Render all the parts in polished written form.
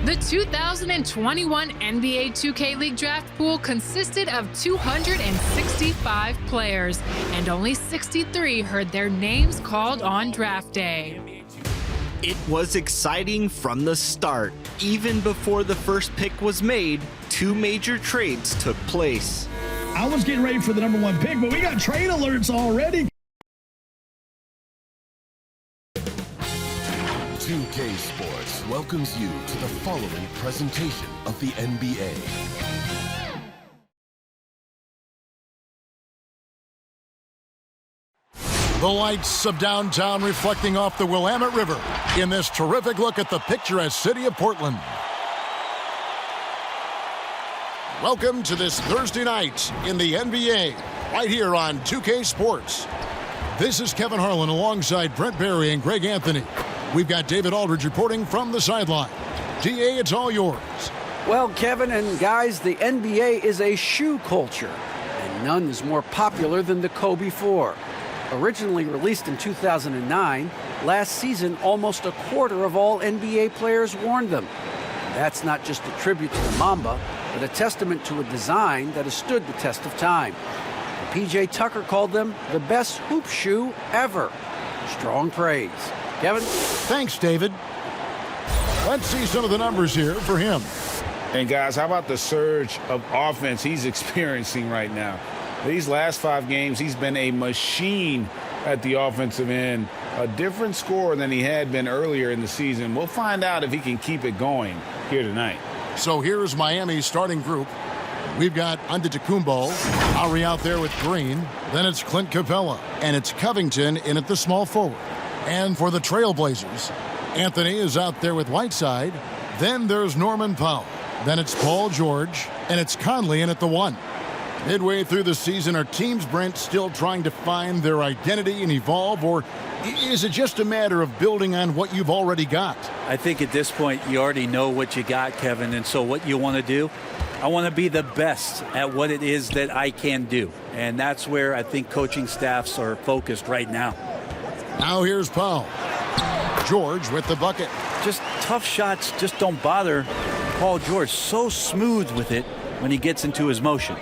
The 2021 NBA 2K League draft pool consisted of 265 players, and only 63 heard their names called on draft day. It was exciting from the start. Even before the first pick was made, two major trades took place. I was getting ready for the number 1 pick, but we got trade alerts already. 2K Sports welcomes you to the following presentation of the NBA. The lights of downtown reflecting off the Willamette River in this terrific look at the picturesque city of Portland. Welcome to this Thursday night in the NBA, right here on 2K Sports. This is Kevin Harlan alongside Brent Barry and Greg Anthony. We've got David Aldridge reporting from the sideline. DA, it's all yours. Well, Kevin and guys, the NBA is a shoe culture, and none is more popular than the Kobe 4. Originally released in 2009, last season almost a quarter of all NBA players worn them. That's not just a tribute to the Mamba, but a testament to a design that has stood the test of time. And P.J. Tucker called them the best hoop shoe ever. Strong praise. Kevin? Thanks, David. Let's see some of the numbers here for him. And guys, how about the surge of offense he's experiencing right now? These last 5 games, he's been a machine at the offensive end. A different scorer than he had been earlier in the season. We'll find out if he can keep it going here tonight. So here's Miami's starting group. We've got Antetokounmpo, Lowry out there with Green. Then it's Clint Capella, and it's Covington in at the small forward. And for the Trailblazers, Anthony is out there with Whiteside. Then there's Norman Powell. Then it's Paul George, and it's Conley in at the 1. Midway through the season, are teams, Brent, still trying to find their identity and evolve, or is it just a matter of building on what you've already got? I think at this point you already know what you got, Kevin, and so what you want to do, I want to be the best at what it is that I can do, and that's where I think coaching staffs are focused right now. Now here's Powell. George with the bucket. Just tough shots just don't bother Paul George. So smooth with it when he gets into his motion.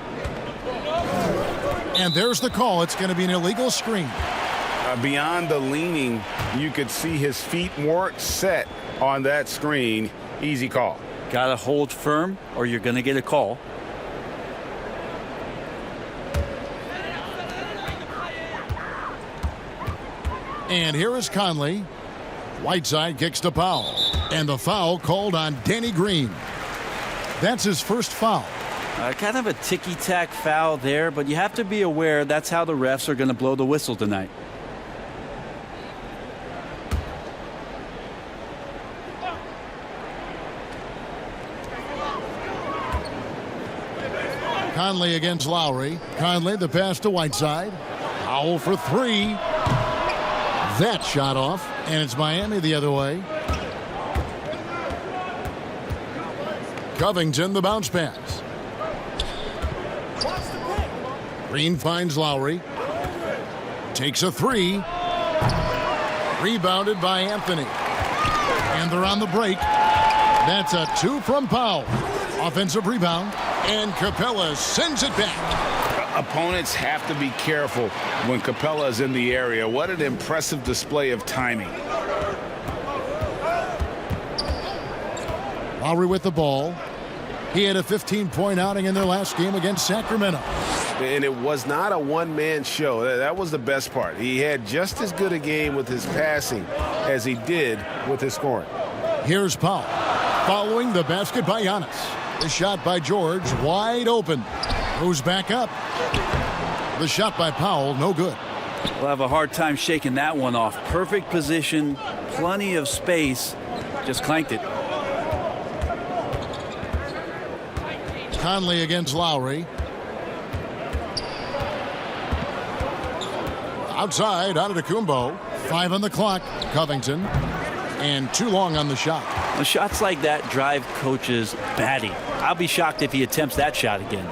And there's the call. It's going to be an illegal screen. Beyond the leaning, you could see his feet weren't set on that screen. Easy call. Got to hold firm or you're going to get a call. And here is Conley. Whiteside kicks to Powell. And the foul called on Danny Green. That's his first foul. Kind of a ticky-tack foul there, but you have to be aware that's how the refs are going to blow the whistle tonight. Conley against Lowry. Conley, the pass to Whiteside. Powell for 3. That shot off, and it's Miami the other way. Covington, the bounce pass. Green finds Lowry. Takes a 3. Rebounded by Anthony. And they're on the break. That's a 2 from Powell. Offensive rebound. And Capella sends it back. Opponents have to be careful when Capella is in the area. What an impressive display of timing. Lowry with the ball. He had a 15-point outing in their last game against Sacramento. And it was not a one-man show. That was the best part. He had just as good a game with his passing as he did with his scoring. Here's Powell. Following the basket by Giannis. The shot by George, wide open. Goes back up. The shot by Powell, no good. We'll have a hard time shaking that one off. Perfect position, plenty of space. Just clanked it. Conley against Lowry. Outside, Antetokounmpo. 5 on the clock. Covington. And too long on the shot. Well, shots like that drive coaches batty. I'll be shocked if he attempts that shot again.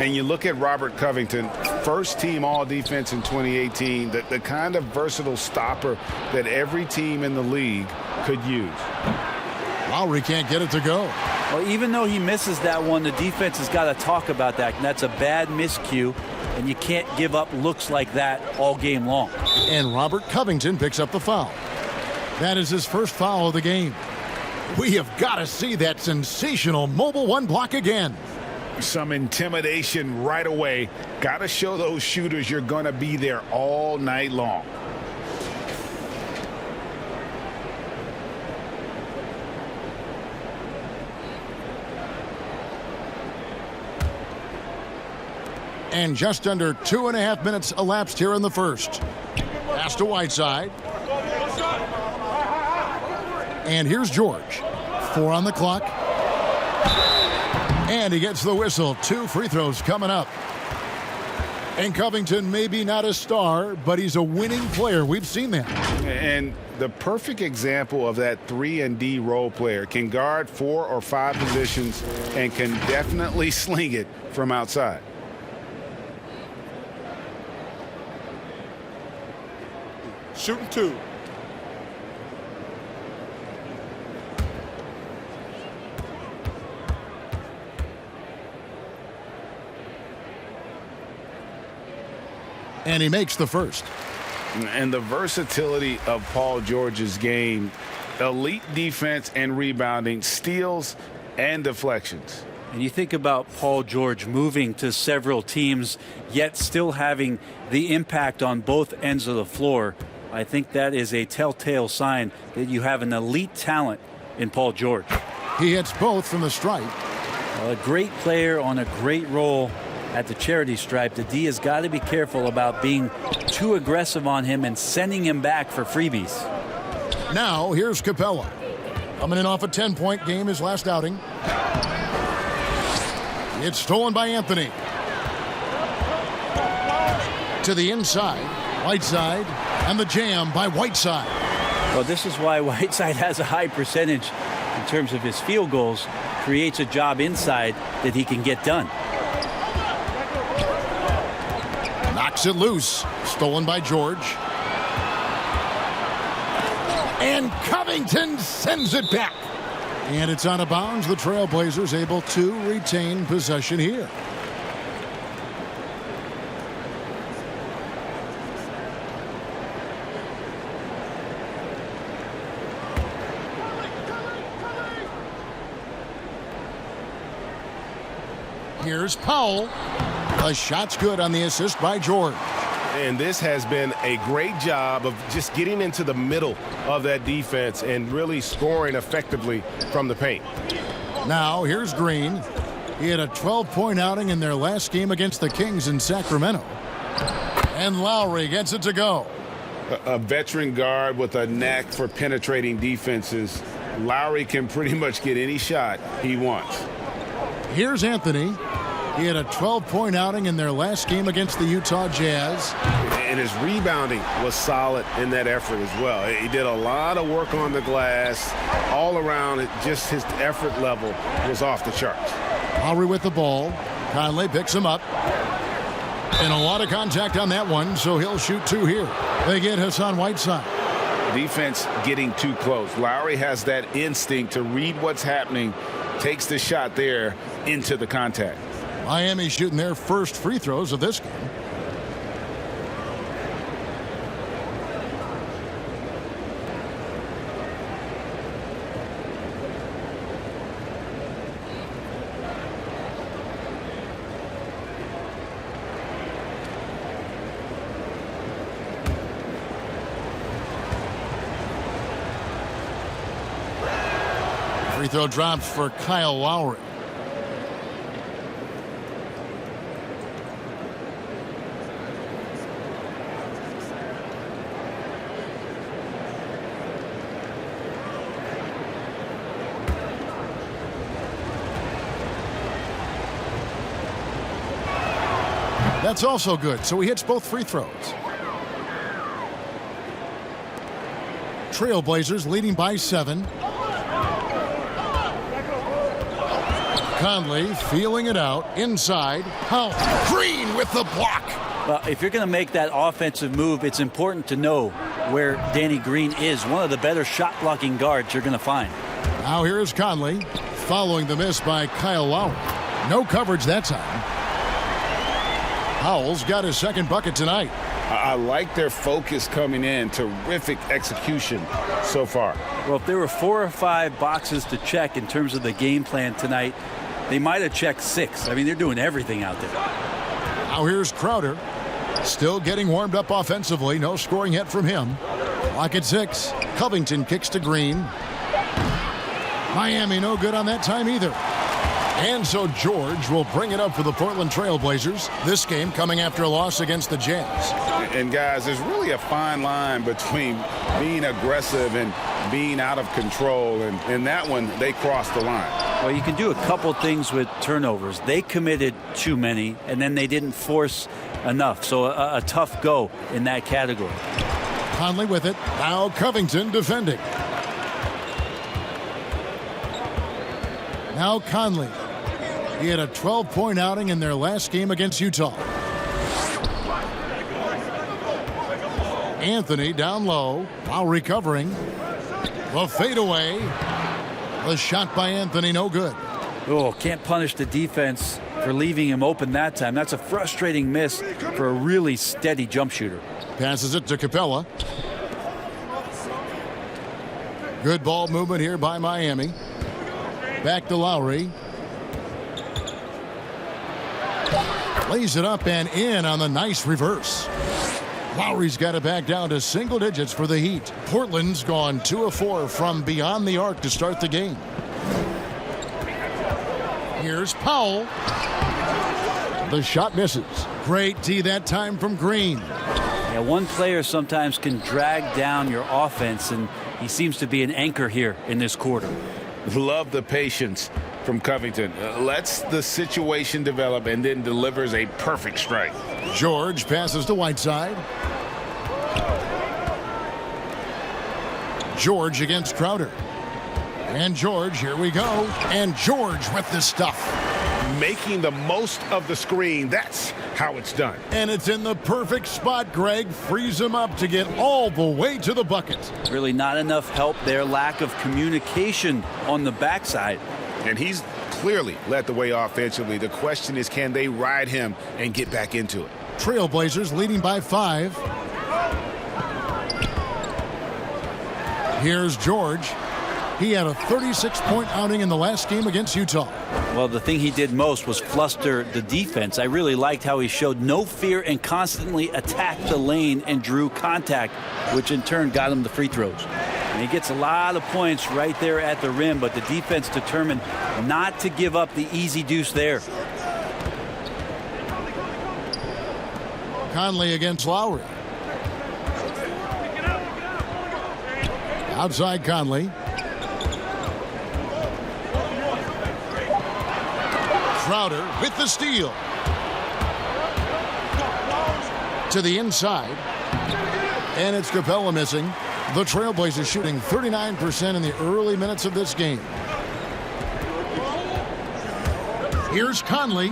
And you look at Robert Covington, first-team All-Defense in 2018, the kind of versatile stopper that every team in the league could use. Lowry can't get it to go. Well, even though he misses that one, the defense has got to talk about that. And that's a bad miscue, and you can't give up looks like that all game long. And Robert Covington picks up the foul. That is his first foul of the game. We have got to see that sensational mobile one block again. Some intimidation right away. Got to show those shooters you're going to be there all night long. And just under 2.5 minutes elapsed here in the first. Pass to Whiteside. And here's George. 4 on the clock. And he gets the whistle. 2 free throws coming up. And Covington may be not a star, but he's a winning player. We've seen that. And the perfect example of that 3-and-D role player. Can guard 4 or 5 positions and can definitely sling it from outside. Shooting 2. And he makes the first. And the versatility of Paul George's game, elite defense and rebounding, steals and deflections. And you think about Paul George moving to several teams, yet still having the impact on both ends of the floor. I think that is a telltale sign that you have an elite talent in Paul George. He hits both from the stripe. A great player on a great role at the charity stripe. The D has got to be careful about being too aggressive on him and sending him back for freebies. Now here's Capella. Coming in off a 10-point game his last outing. It's stolen by Anthony. To the inside. Whiteside. And the jam by Whiteside. Well, this is why Whiteside has a high percentage in terms of his field goals. Creates a job inside that he can get done. Knocks it loose. Stolen by George. And Covington sends it back. And it's out of bounds. The Trailblazers able to retain possession here. Here's Powell. The shot's good on the assist by George. And this has been a great job of just getting into the middle of that defense and really scoring effectively from the paint. Now here's Green. He had a 12-point outing in their last game against the Kings in Sacramento. And Lowry gets it to go. A veteran guard with a knack for penetrating defenses. Lowry can pretty much get any shot he wants. Here's Anthony. He had a 12-point outing in their last game against the Utah Jazz. And his rebounding was solid in that effort as well. He did a lot of work on the glass. All around, just his effort level was off the charts. Lowry with the ball. Conley picks him up. And a lot of contact on that one, so he'll shoot 2 here. They get Hassan Whiteside. Defense getting too close. Lowry has that instinct to read what's happening, takes the shot there into the contact. Miami shooting their first free throws of this game. Free throw drops for Kyle Lowry. That's also good, so he hits both free throws. Trailblazers leading by 7. Conley feeling it out inside. Powell. Green with the block. Well, if you're going to make that offensive move, it's important to know where Danny Green is. One of the better shot blocking guards you're going to find. Now here's Conley, following the miss by Kyle Lowry. No coverage that time. Powell's got his second bucket tonight. I like their focus coming in. Terrific execution so far. Well, if there were 4 or 5 boxes to check in terms of the game plan tonight, they might have checked 6. I mean, they're doing everything out there. Now here's Crowder. Still getting warmed up offensively. No scoring yet from him. Clock at 6. Covington kicks to Green. Miami no good on that time either. And so George will bring it up for the Portland Trail Blazers. This game coming after a loss against the Jazz. And guys, there's really a fine line between being aggressive and being out of control. And in that one, they crossed the line. Well, you can do a couple things with turnovers. They committed too many, and then they didn't force enough. So a tough go in that category. Conley with it. Now Covington defending. Now Conley. He had a 12-point outing in their last game against Utah. Anthony down low while recovering. The fadeaway. The shot by Anthony, no good. Oh, can't punish the defense for leaving him open that time. That's a frustrating miss for a really steady jump shooter. Passes it to Capella. Good ball movement here by Miami. Back to Lowry. Lays it up and in on the nice reverse. Lowry's got it back down to single digits for the Heat. Portland's gone 2 of 4 from beyond the arc to start the game. Here's Powell. The shot misses. Great D that time from Green. Yeah, one player sometimes can drag down your offense, and he seems to be an anchor here in this quarter. Love the patience from Covington. Lets the situation develop and then delivers a perfect strike. George passes to Whiteside. George against Crowder. And George, here we go. And George with the stuff. Making the most of the screen. That's how it's done. And it's in the perfect spot. Greg frees him up to get all the way to the bucket. Really not enough help there. Lack of communication on the backside. And he's clearly led the way offensively. The question is, can they ride him and get back into it? Trailblazers leading by 5. Here's George. He had a 36-point outing in the last game against Utah. Well, the thing he did most was fluster the defense. I really liked how he showed no fear and constantly attacked the lane and drew contact, which in turn got him the free throws. And he gets a lot of points right there at the rim, but the defense determined not to give up the easy deuce there. Conley against Lowry. Outside Conley. Crowder with the steal. To the inside. And it's Capella missing. The Trailblazers shooting 39% in the early minutes of this game. Here's Conley.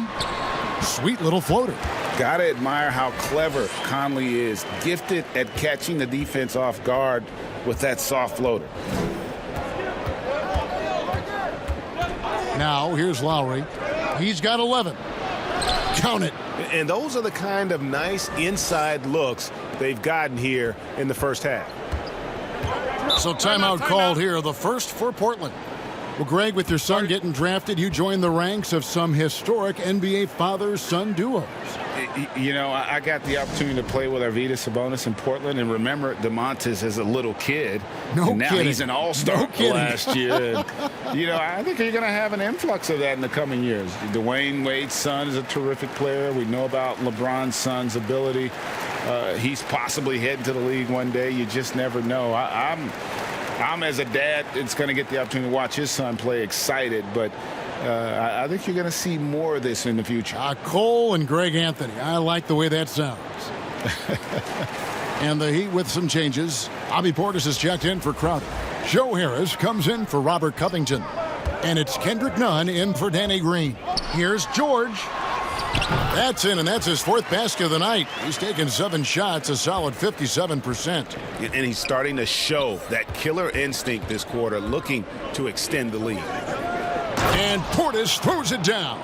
Sweet little floater. Gotta admire how clever Conley is. Gifted at catching the defense off guard with that soft floater. Now here's Lowry. He's got 11. Count it. And those are the kind of nice inside looks they've gotten here in the first half. So timeout called here, the first for Portland. Well, Greg, with your son getting drafted, you joined the ranks of some historic NBA father-son duos. You know, I got the opportunity to play with Arvydas Sabonis in Portland, and remember DeMontis as a little kid. No and now kidding. He's an all-star last year. And, you know, I think you're going to have an influx of that in the coming years. Dwayne Wade's son is a terrific player. We know about LeBron's son's ability. He's possibly heading to the league one day. You just never know. I'm as a dad, it's going to get the opportunity to watch his son play, excited, but I think you're going to see more of this in the future. Cole and Greg Anthony. I like the way that sounds. And the Heat with some changes. Bobby Portis is checked in for Crowder. Joe Harris comes in for Robert Covington. And it's Kendrick Nunn in for Danny Green. Here's George. That's in, and that's his 4th basket of the night. He's taken 7 shots, a solid 57%. And he's starting to show that killer instinct this quarter, looking to extend the lead. And Portis throws it down.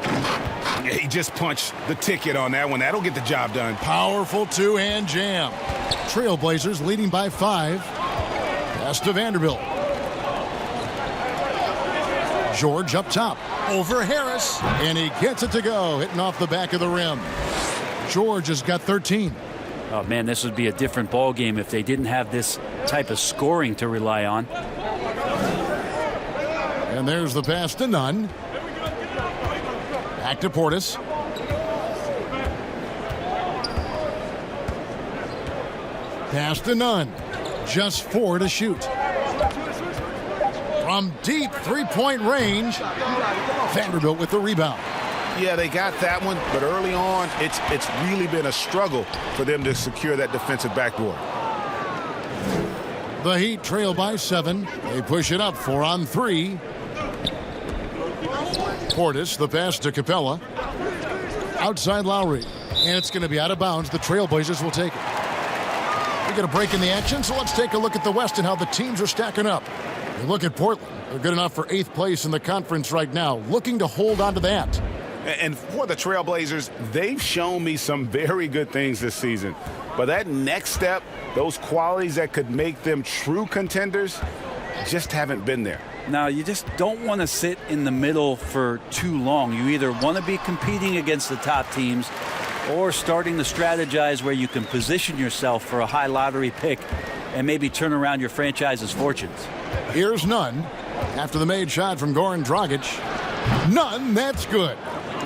Yeah, he just punched the ticket on that one. That'll get the job done. Powerful two-hand jam. Trailblazers leading by 5. Pass to Vanderbilt. George up top. Over Harris. And he gets it to go, hitting off the back of the rim. George has got 13. Oh, man, this would be a different ball game if they didn't have this type of scoring to rely on. And there's the pass to Nunn. Back to Portis. Pass to Nunn. Just 4 to shoot. From deep three-point range, Vanderbilt with the rebound. Yeah, they got that one, but early on, it's really been a struggle for them to secure that defensive backboard. The Heat trail by 7. They push it up 4 on 3. Portis, the pass to Capella. Outside Lowry. And it's going to be out of bounds. The Trailblazers will take it. We get a break in the action, so let's take a look at the West and how the teams are stacking up. You look at Portland. They're good enough for 8th place in the conference right now, looking to hold on to that. And for the Trailblazers, they've shown me some very good things this season. But that next step, those qualities that could make them true contenders, just haven't been there. Now, you just don't want to sit in the middle for too long. You either want to be competing against the top teams or starting to strategize where you can position yourself for a high lottery pick and maybe turn around your franchise's fortunes. Here's Nunn. After the made shot from Goran Dragic. Nunn, that's good.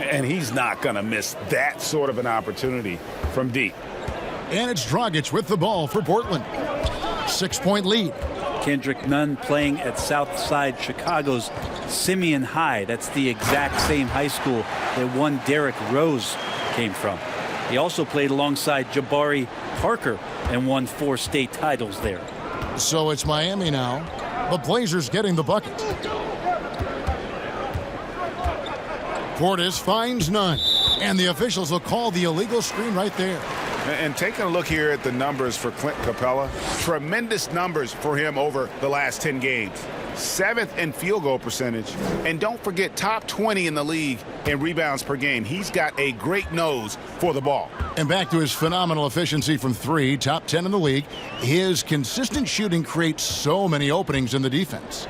And he's not going to miss that sort of an opportunity from deep. And it's Dragic with the ball for Portland. 6-point lead. Kendrick Nunn playing at Southside Chicago's Simeon High. That's the exact same high school that one Derrick Rose came from. He also played alongside Jabari Parker and won 4 state titles there. So it's Miami now. The Blazers getting the bucket. Portis finds Nunn. And the officials will call the illegal screen right there. And taking a look here at the numbers for Clint Capella, tremendous numbers for him over the last 10 games. 7th in field goal percentage. And don't forget, top 20 in the league in rebounds per game. He's got a great nose for the ball. And back to his phenomenal efficiency from 3, top 10 in the league. His consistent shooting creates so many openings in the defense.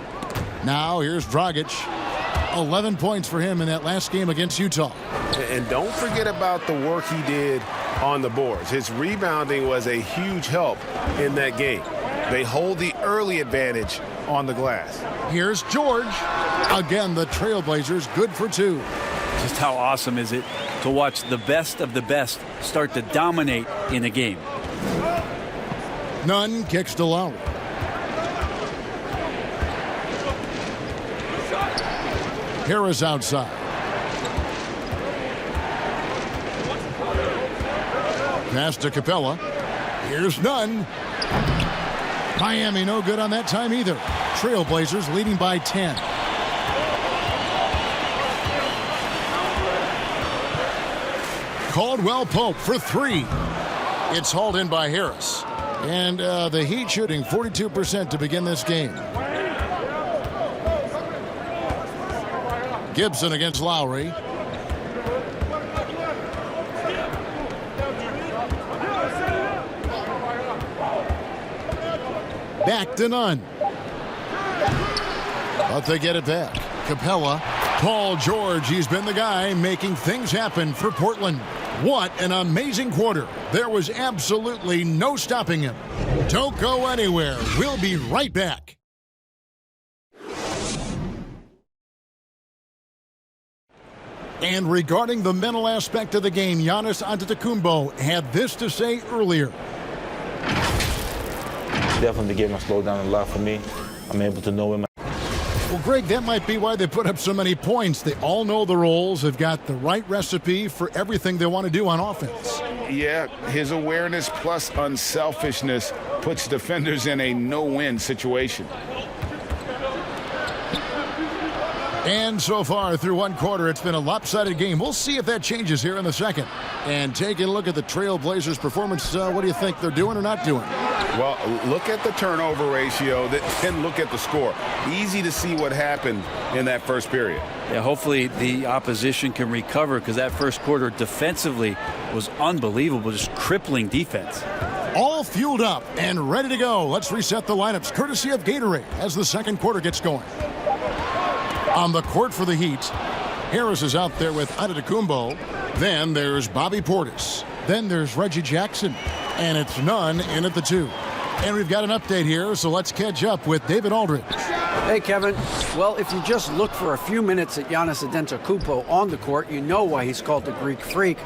Now here's Dragic. 11 points for him in that last game against Utah. And don't forget about the work he did on the boards. His rebounding was a huge help in that game. They hold the early advantage on the glass. Here's George. Again, the Trailblazers good for 2. Just how awesome is it to watch the best of the best start to dominate in a game. Nunn kicks to Lowry. Harris outside. Pass to Capella. Here's Nunn. Miami no good on that time either. Trailblazers leading by 10. Caldwell Pope for 3. It's hauled in by Harris. And the Heat shooting 42% to begin this game. Gibson against Lowry. Back to Nunn. But they get it back. Capella. Paul George, he's been the guy making things happen for Portland. What an amazing quarter. There was absolutely no stopping him. Don't go anywhere. We'll be right back. And regarding the mental aspect of the game, Giannis Antetokounmpo had this to say earlier. Definitely getting to slow down a lot for me. I'm able to know when Well, Greg, that might be why they put up so many points. They all know the roles. They've got the right recipe for everything they want to do on offense. Yeah, his awareness plus unselfishness puts defenders in a no-win situation. And so far through one quarter, it's been a lopsided game. We'll see if that changes here in the second. And taking a look at the Trailblazers' performance, what do you think they're doing or not doing? Well, look at the turnover ratio, then look at the score. Easy to see what happened in that first period. Yeah, hopefully the opposition can recover, because that first quarter defensively was unbelievable, just crippling defense. All fueled up and ready to go. Let's reset the lineups courtesy of Gatorade as the second quarter gets going. On the court for the Heat, Harris is out there with Antetokounmpo. Then there's Bobby Portis. Then there's Reggie Jackson. And it's Nunn in at the 2. And we've got an update here, so let's catch up with David Aldridge. Hey, Kevin. Well, if you just look for a few minutes at Giannis Antetokounmpo on the court, you know why he's called the Greek Freak.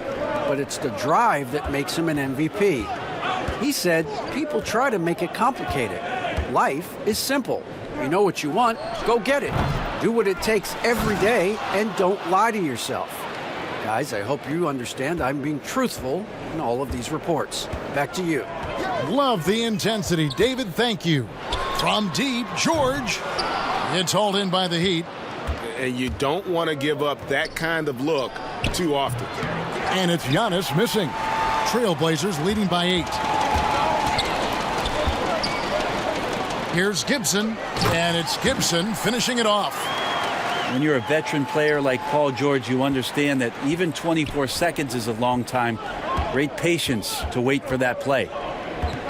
But it's the drive that makes him an MVP. He said people try to make it complicated. Life is simple. You know what you want, go get it. Do what it takes every day and don't lie to yourself. Guys, I hope you understand I'm being truthful in all of these reports. Back to you. Love the intensity. David, thank you. From deep, George. It's hauled in by the Heat. And you don't want to give up that kind of look too often. And it's Giannis missing. Trailblazers leading by 8. Here's Gibson, and it's Gibson finishing it off. When you're a veteran player like Paul George, you understand that even 24 seconds is a long time. Great patience to wait for that play.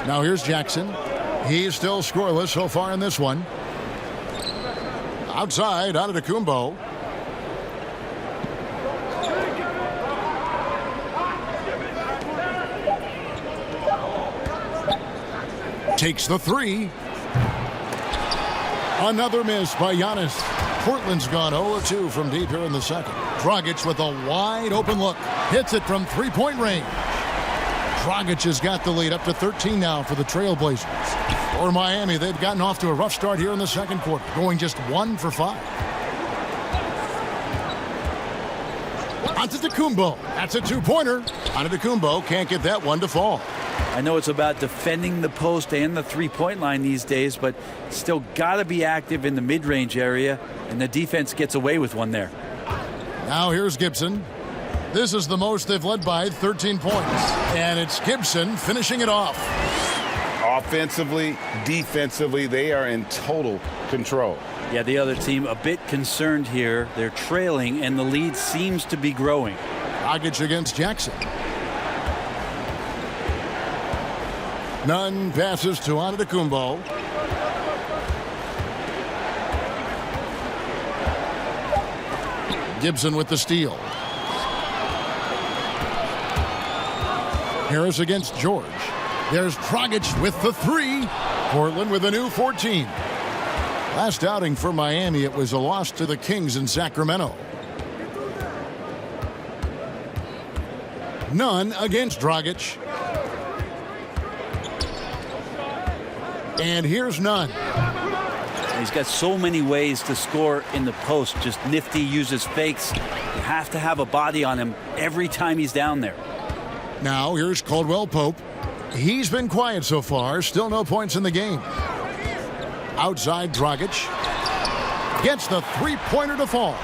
Now here's Jackson. He's still scoreless so far in this one. Outside, Antetokounmpo. Takes the 3. Another miss by Giannis. Portland's gone 0-2 from deep here in the second. Dragic with a wide open look. Hits it from three-point range. Dragic has got the lead up to 13 now for the Trailblazers. For Miami, they've gotten off to a rough start here in the second quarter, going just 1 for 5. Antetokounmpo. That's a 2-pointer. Antetokounmpo can't get that one to fall. I know it's about defending the post and the three-point line these days, but still got to be active in the mid-range area, and the defense gets away with one there. Now here's Gibson. This is the most they've led by 13 points, and it's Gibson finishing it off. Offensively, defensively, they are in total control. Yeah, the other team a bit concerned here. They're trailing, and the lead seems to be growing. Dragic against Jackson. Nunn passes to Antetokounmpo. Gibson with the steal. Harris against George. There's Dragic with the 3. Portland with a new 14. Last outing for Miami, it was a loss to the Kings in Sacramento. Nunn against Dragic. And here's Nunn. He's got so many ways to score in the post. Just nifty, uses fakes. You have to have a body on him every time he's down there. Now here's Caldwell Pope. He's been quiet so far. Still no points in the game. Outside, Dragic gets the three-pointer to fall.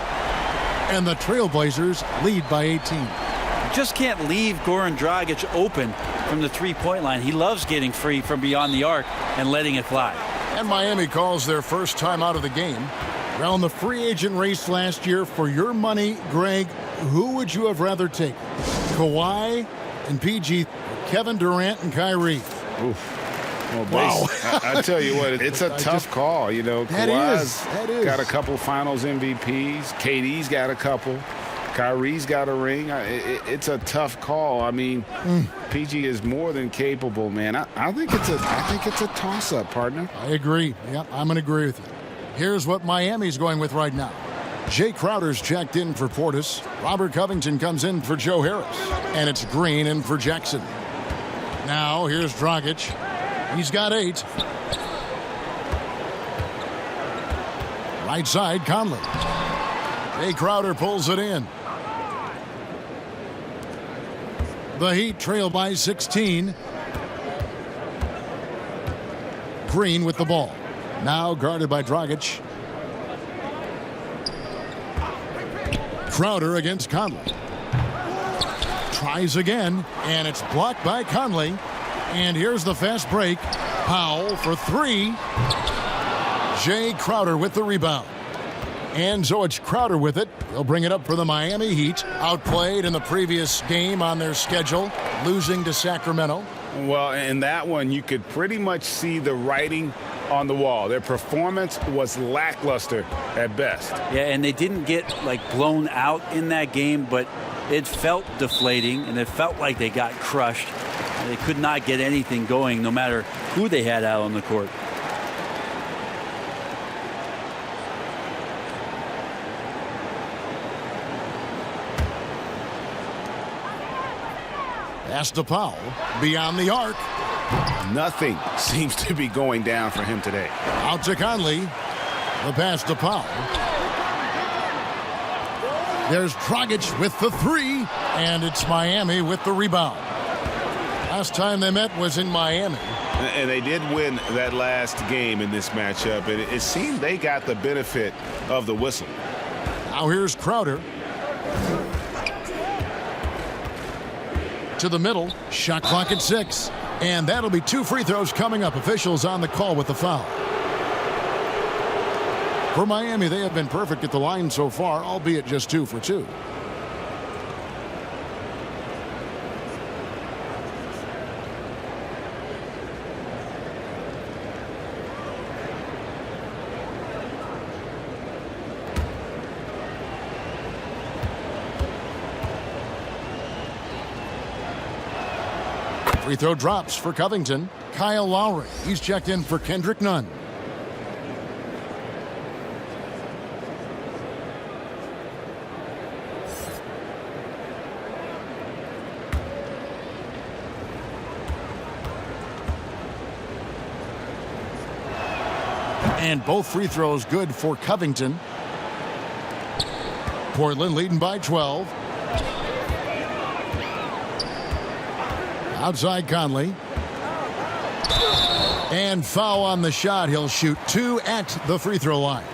And the Trailblazers lead by 18. Just can't leave Goran Dragic open from the three-point line. He loves getting free from beyond the arc and letting it fly. And Miami calls their first time out of the game. Around the free agent race last year, for your money, Greg, who would you have rather taken? Kawhi and PG, Kevin Durant and Kyrie? Oof. Well, wow. I tell you what, it's a tough call. You know, Kawhi's got a couple finals MVPs. KD's got a couple. Kyrie's got a ring. It's a tough call. I mean, PG is more than capable, man. I think it's a toss-up, partner. I agree. Yeah, I'm going to agree with you. Here's what Miami's going with right now. Jay Crowder's checked in for Portis. Robert Covington comes in for Joe Harris. And it's Green in for Jackson. Now here's Dragic. He's got 8. Right side, Conley. Jay Crowder pulls it in. The Heat trail by 16. Green with the ball. Now guarded by Dragic. Crowder against Conley. Tries again, and it's blocked by Conley. And here's the fast break. Powell for three. Jay Crowder with the rebound. And so it's Crowder with it. They'll bring it up for the Miami Heat. Outplayed in the previous game on their schedule, losing to Sacramento. Well, in that one, you could pretty much see the writing on the wall. Their performance was lackluster at best. Yeah, and they didn't get blown out in that game, but it felt deflating, and it felt like they got crushed. They could not get anything going, no matter who they had out on the court. Pass to Powell, beyond the arc. Nothing seems to be going down for him today. Out to Conley. The pass to Powell. There's Dragic with the three, and it's Miami with the rebound. Last time they met was in Miami. And they did win that last game in this matchup, and it seemed they got the benefit of the whistle. Now here's Crowder. To the middle, shot clock at 6. And that'll be 2 free throws coming up. Officials on the call with the foul. For Miami, they have been perfect at the line so far, albeit just 2 for 2. Free throw drops for Covington. Kyle Lowry. He's checked in for Kendrick Nunn. And both free throws good for Covington. Portland leading by 12. Outside Conley. And foul on the shot. He'll shoot 2 at the free throw line.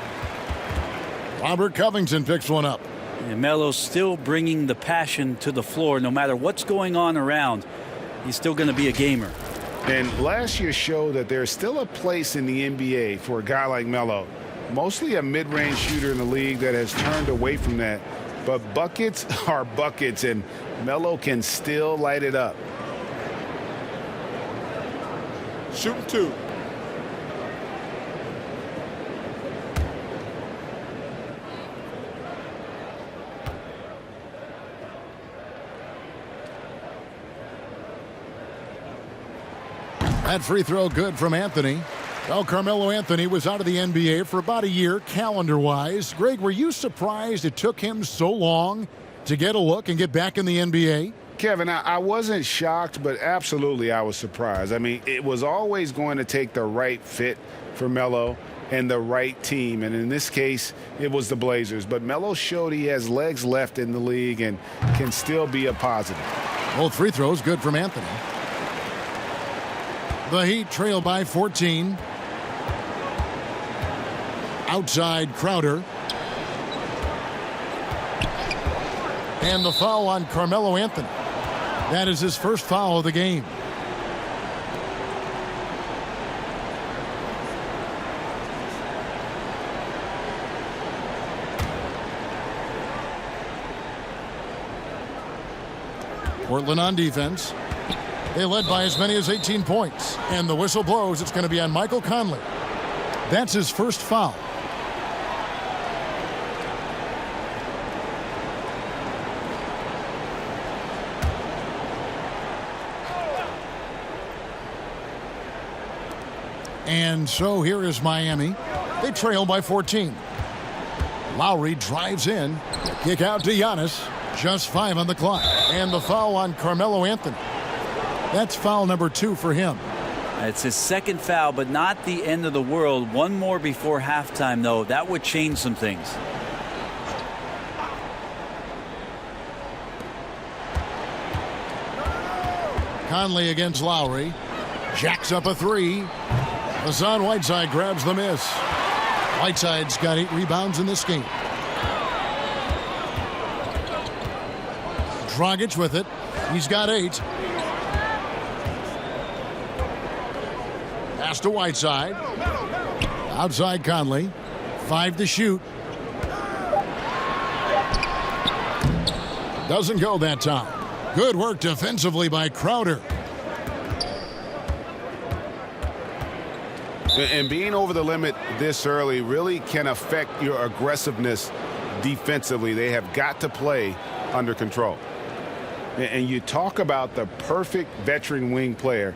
Robert Covington picks one up. And Melo's still bringing the passion to the floor. No matter what's going on around, he's still going to be a gamer. And last year showed that there's still a place in the NBA for a guy like Melo. Mostly a mid-range shooter in the league that has turned away from that. But buckets are buckets, and Melo can still light it up. Shooting 2. That free throw good from Anthony. Well, Carmelo Anthony was out of the NBA for about a year, calendar-wise. Greg, were you surprised it took him so long to get a look and get back in the NBA? Kevin, I wasn't shocked, but absolutely I was surprised. I mean, it was always going to take the right fit for Melo and the right team. And in this case, it was the Blazers. But Melo showed he has legs left in the league and can still be a positive. Both free throws good from Anthony. The Heat trail by 14. Outside Crowder. And the foul on Carmelo Anthony. That is his first foul of the game. Portland on defense. They led by as many as 18 points. And the whistle blows. It's going to be on Michael Conley. That's his first foul. And so here is Miami. They trail by 14. Lowry drives in. Kick out to Giannis. Just 5 on the clock. And the foul on Carmelo Anthony. That's foul number 2 for him. It's his second foul, but not the end of the world. One more before halftime, though. That would change some things. Conley against Lowry. Jacks up a 3. Hassan Whiteside grabs the miss. Whiteside's got 8 rebounds in this game. Dragic with it. He's got 8. Pass to Whiteside. Outside Conley. 5 to shoot. Doesn't go that time. Good work defensively by Crowder. And being over the limit this early really can affect your aggressiveness defensively. They have got to play under control. And you talk about the perfect veteran wing player.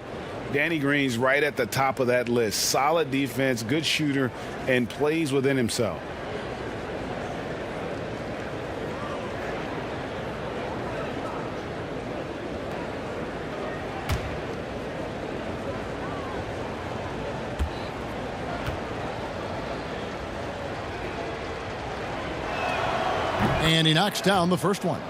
Danny Green's right at the top of that list. Solid defense, good shooter, and plays within himself. And he knocks down the first one.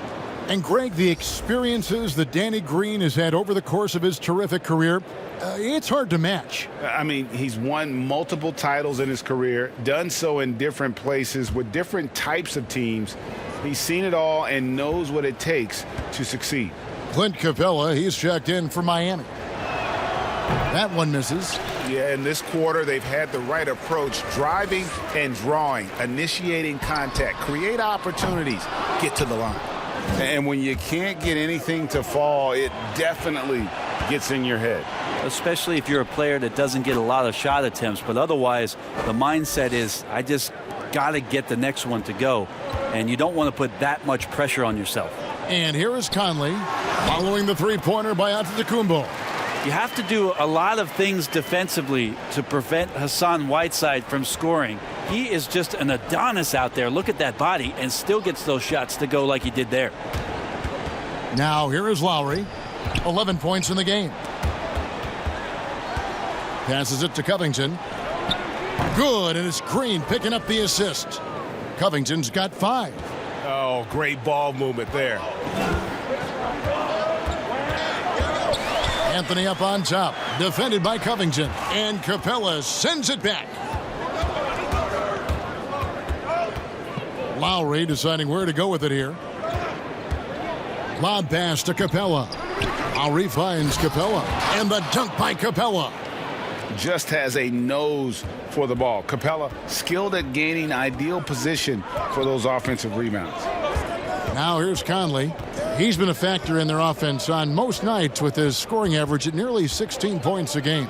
And Greg, the experiences that Danny Green has had over the course of his terrific career, it's hard to match. I mean, he's won multiple titles in his career, done so in different places with different types of teams. He's seen it all and knows what it takes to succeed. Clint Capella, he's checked in for Miami. That one misses. Yeah, in this quarter, they've had the right approach, driving and drawing, initiating contact, create opportunities, get to the line. And when you can't get anything to fall, it definitely gets in your head. Especially if you're a player that doesn't get a lot of shot attempts, but otherwise the mindset is, I just got to get the next one to go, and you don't want to put that much pressure on yourself. And here is Conley following the three-pointer by Antetokounmpo. You have to do a lot of things defensively to prevent Hassan Whiteside from scoring. He is just an Adonis out there. Look at that body, and still gets those shots to go like he did there. Now here is Lowry. 11 points in the game. Passes it to Covington. Good, and it's Green picking up the assist. Covington's got 5. Oh, great ball movement there. Anthony up on top, defended by Covington, and Capella sends it back. Lowry deciding where to go with it here. Lob pass to Capella. Lowry finds Capella, and the dunk by Capella. Just has a nose for the ball. Capella skilled at gaining ideal position for those offensive rebounds. Now here's Conley. He's been a factor in their offense on most nights with his scoring average at nearly 16 points a game.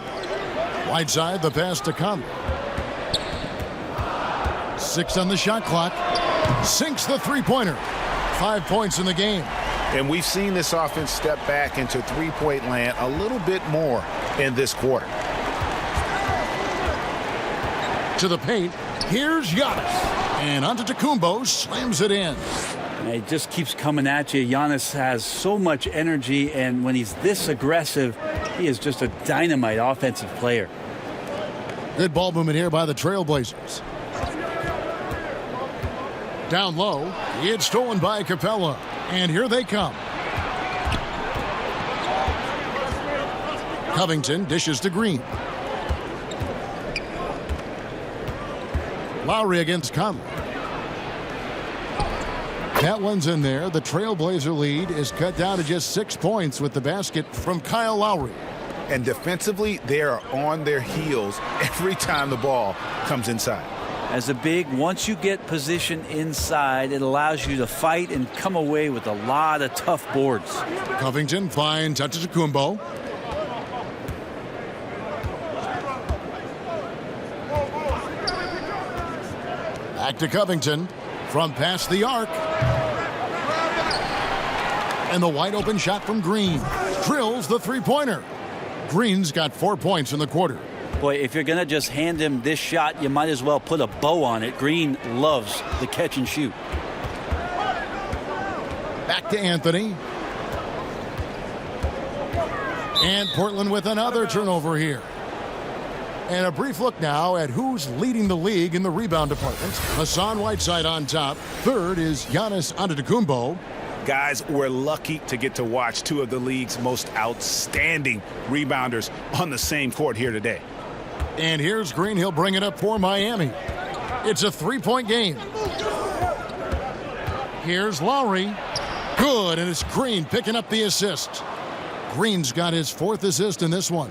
Whiteside, the pass to Conley. 6 on the shot clock. Sinks the three-pointer. 5 points in the game. And we've seen this offense step back into three-point land a little bit more in this quarter. To the paint, here's Giannis. And Antetokounmpo slams it in. It just keeps coming at you. Giannis has so much energy, and when he's this aggressive, he is just a dynamite offensive player. Good ball movement here by the Trailblazers. Down low, it's stolen by Capella, and here they come. Covington dishes to Green. Lowry against Conley. That one's in there. The Trailblazer lead is cut down to just 6 points with the basket from Kyle Lowry. And defensively, they are on their heels every time the ball comes inside. As a big, once you get position inside, it allows you to fight and come away with a lot of tough boards. Covington finds Antetokounmpo. Back to Covington from past the arc. And the wide open shot from Green. Drills the three-pointer. Green's got 4 points in the quarter. Boy, if you're going to just hand him this shot, you might as well put a bow on it. Green loves the catch and shoot. Back to Anthony. And Portland with another turnover here. And a brief look now at who's leading the league in the rebound department. Hassan Whiteside on top. Third is Giannis Antetokounmpo. Guys, we're lucky to get to watch two of the league's most outstanding rebounders on the same court here today. And here's Green. He'll bring it up for Miami. It's a three-point game. Here's Lowry. Good, and it's Green picking up the assist. Green's got his 4th assist in this one.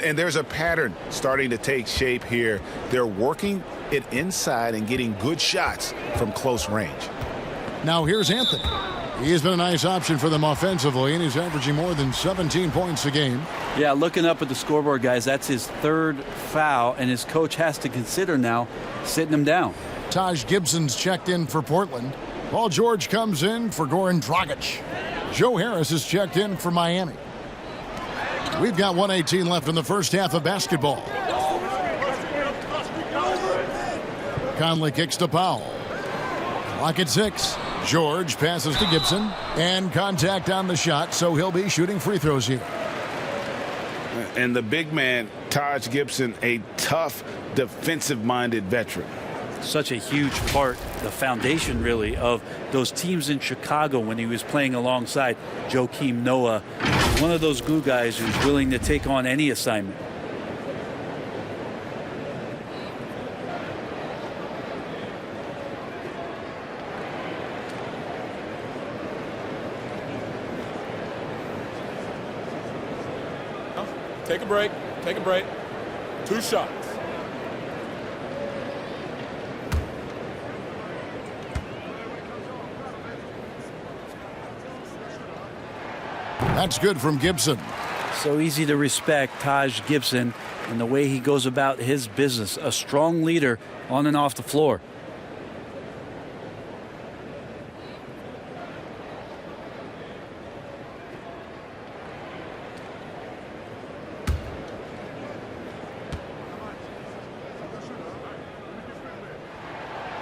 And there's a pattern starting to take shape here. They're working it inside and getting good shots from close range. Now here's Anthony. He's been a nice option for them offensively, and he's averaging more than 17 points a game. Yeah, looking up at the scoreboard, guys, that's his 3rd foul, and his coach has to consider now sitting him down. Taj Gibson's checked in for Portland. Paul George comes in for Goran Dragic. Joe Harris is checked in for Miami. We've got 1:18 left in the first half of basketball. Conley kicks to Powell. Clock at 6. George passes to Gibson, and contact on the shot, so he'll be shooting free throws here. And the big man, Taj Gibson, a tough, defensive-minded veteran. Such a huge part, the foundation really, of those teams in Chicago when he was playing alongside Joakim Noah. One of those glue guys who's willing to take on any assignment. Take a break. Take a break. 2 shots. That's good from Gibson. So easy to respect Taj Gibson and the way he goes about his business. A strong leader on and off the floor.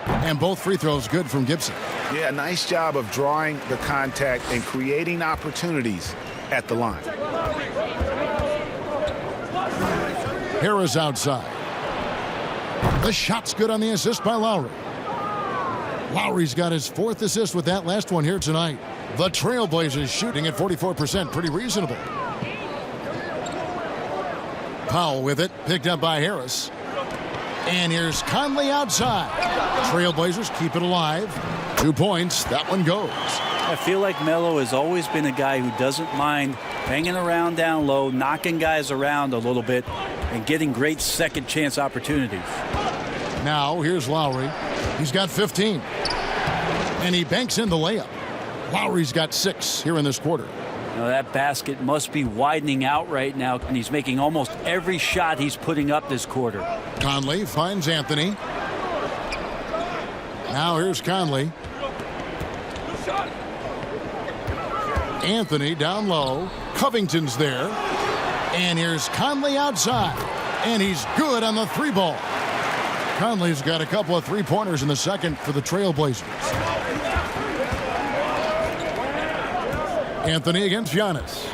And both free throws good from Gibson. Yeah, nice job of drawing the contact and creating opportunities at the line. Harris outside. The shot's good on the assist by Lowry. Lowry's got his 4th assist with that last one here tonight. The Trailblazers shooting at 44%, pretty reasonable. Powell with it, picked up by Harris. And here's Conley outside. Trailblazers keep it alive. 2 points. That one goes. I feel like Melo has always been a guy who doesn't mind hanging around down low, knocking guys around a little bit, and getting great second chance opportunities. Now here's Lowry. He's got 15. And he banks in the layup. Lowry's got 6 here in this quarter. Now that basket must be widening out right now, and he's making almost every shot he's putting up this quarter. Conley finds Anthony. Now here's Conley. Anthony down low. Covington's there. And here's Conley outside. And he's good on the 3-ball. Conley's got a couple of 3-pointers in the second for the Trailblazers. Anthony against Giannis.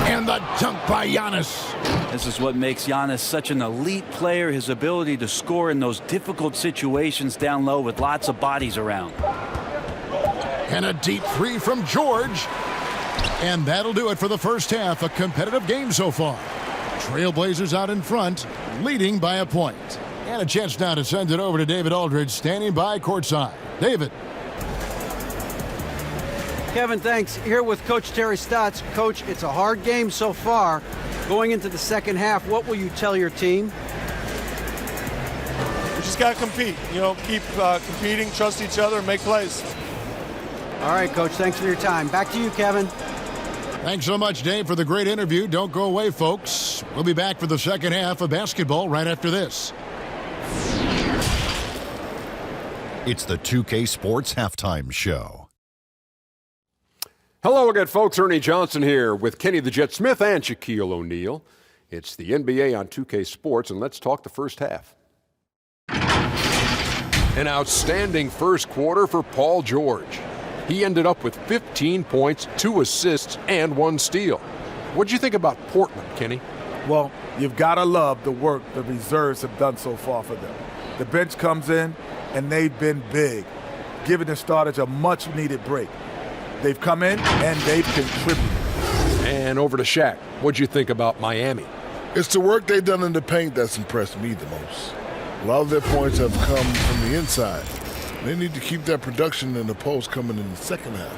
And the dunk by Giannis. This is what makes Giannis such an elite player, his ability to score in those difficult situations down low with lots of bodies around. And a deep 3 from George. And that'll do it for the first half. A competitive game so far. Trailblazers out in front, leading by a point. And a chance now to send it over to David Aldridge, standing by courtside. David. Kevin, thanks. Here with Coach Terry Stotts. Coach, it's a hard game so far. Going into the second half, what will you tell your team? We just got to compete. You know, keep competing, trust each other, and make plays. All right, Coach, thanks for your time. Back to you, Kevin. Thanks so much, Dave, for the great interview. Don't go away, folks. We'll be back for the second half of basketball right after this. It's the 2K Sports Halftime Show. Hello again, folks. Ernie Johnson here with Kenny the Jet Smith and Shaquille O'Neal. It's the NBA on 2K Sports, and let's talk the first half. An outstanding first quarter for Paul George. He ended up with 15 points, 2 assists, and 1 steal. What'd you think about Portland, Kenny? Well, you've got to love the work the reserves have done so far for them. The bench comes in, and they've been big, giving the starters a much-needed break. They've come in, and they've contributed. And over to Shaq. What'd you think about Miami? It's the work they've done in the paint that's impressed me the most. A lot of their points have come from the inside. They need to keep that production in the post coming in the second half.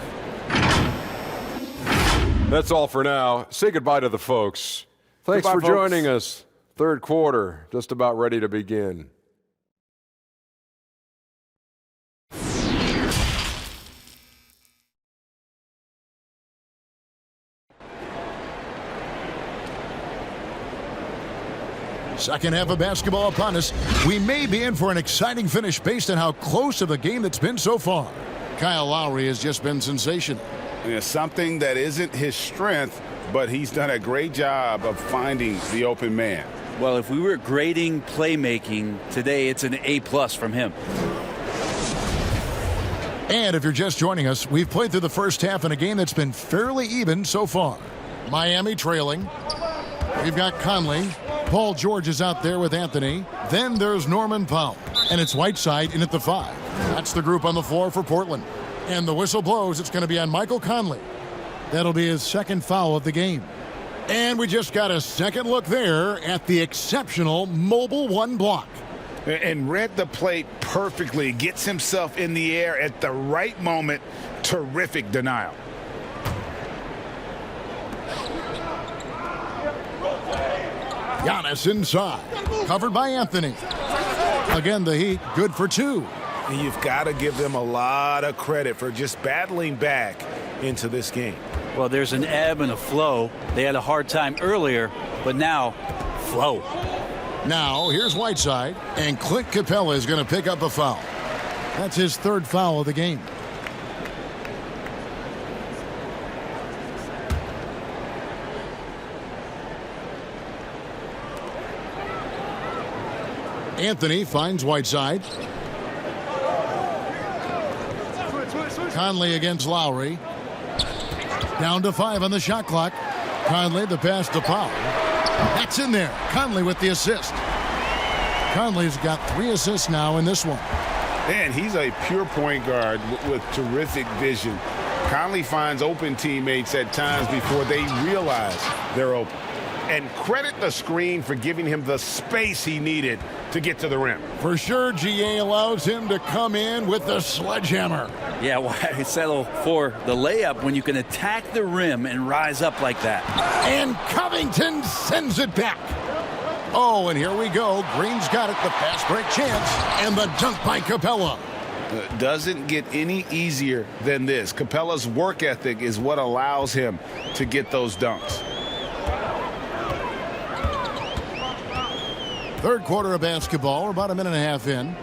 That's all for now. Say goodbye to the folks. Thanks Goodbye, for folks. joining us. Third quarter, just about ready to begin. Second half of basketball upon us. We may be in for an exciting finish based on how close of the game that's been so far. Kyle Lowry has just been sensational. Yeah, something that isn't his strength, but he's done a great job of finding the open man. Well, if we were grading playmaking today, it's an A+ from him. And if you're just joining us, we've played through the first half in a game that's been fairly even so far. Miami trailing. We've got Conley. Paul George is out there with Anthony. Then there's Norman Powell. And it's Whiteside in at the 5. That's the group on the floor for Portland. And the whistle blows. It's going to be on Michael Conley. That'll be his second foul of the game. And we just got a second look there at the exceptional Mobile 1 block. And read the plate perfectly. Gets himself in the air at the right moment. Terrific denial. Giannis inside. Covered by Anthony. Again, the Heat good for 2. And you've got to give them a lot of credit for just battling back into this game. Well, there's an ebb and a flow. They had a hard time earlier, but now, flow. Now, here's Whiteside, and Clint Capella is going to pick up a foul. That's his third foul of the game. Anthony finds Whiteside. Conley against Lowry. Down to 5 on the shot clock. Conley, the pass to Powell. That's in there. Conley with the assist. Conley's got 3 assists now in this one. And he's a pure point guard with terrific vision. Conley finds open teammates at times before they realize they're open. And credit the screen for giving him the space he needed to get to the rim. For sure, GA allows him to come in with the sledgehammer. Yeah, why settle for the layup when you can attack the rim and rise up like that? And Covington sends it back. Oh, and here we go. Green's got it, the fast break chance, and the dunk by Capella. Doesn't get any easier than this. Capella's work ethic is what allows him to get those dunks. Third quarter of basketball, we're about a minute and a half in.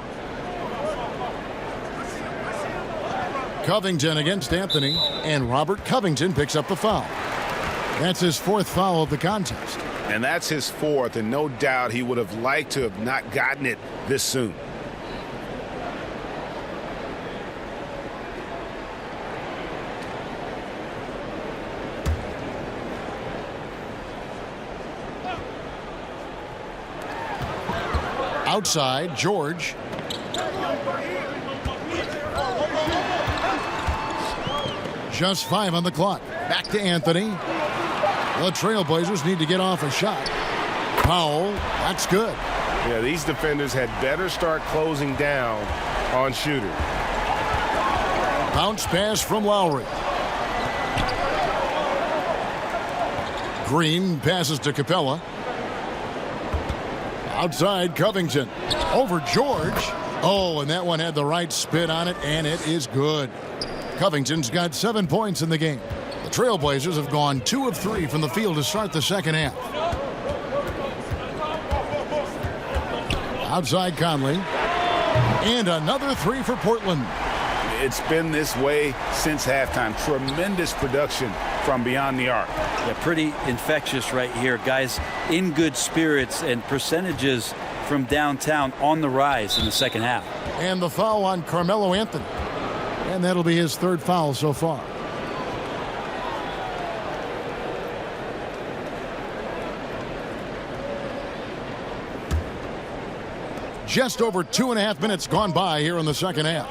Covington against Anthony, and Robert Covington picks up the foul. That's his 4th foul of the contest. And that's his 4th, and no doubt he would have liked to have not gotten it this soon. Outside, George. Just 5 on the clock. Back to Anthony. The Trailblazers need to get off a shot. Powell, that's good. Yeah, these defenders had better start closing down on shooters. Bounce pass from Lowry. Green passes to Capella. Outside, Covington. Over George. Oh, and that one had the right spin on it, and it is good. Covington's got 7 points in the game. The Trailblazers have gone 2 of 3 from the field to start the second half. Outside Conley. And another 3 for Portland. It's been this way since halftime. Tremendous production from beyond the arc. Yeah, pretty infectious right here. Guys in good spirits, and percentages from downtown on the rise in the second half. And the foul on Carmelo Anthony. And that'll be his 3rd foul so far. Just over 2.5 minutes gone by here in the second half.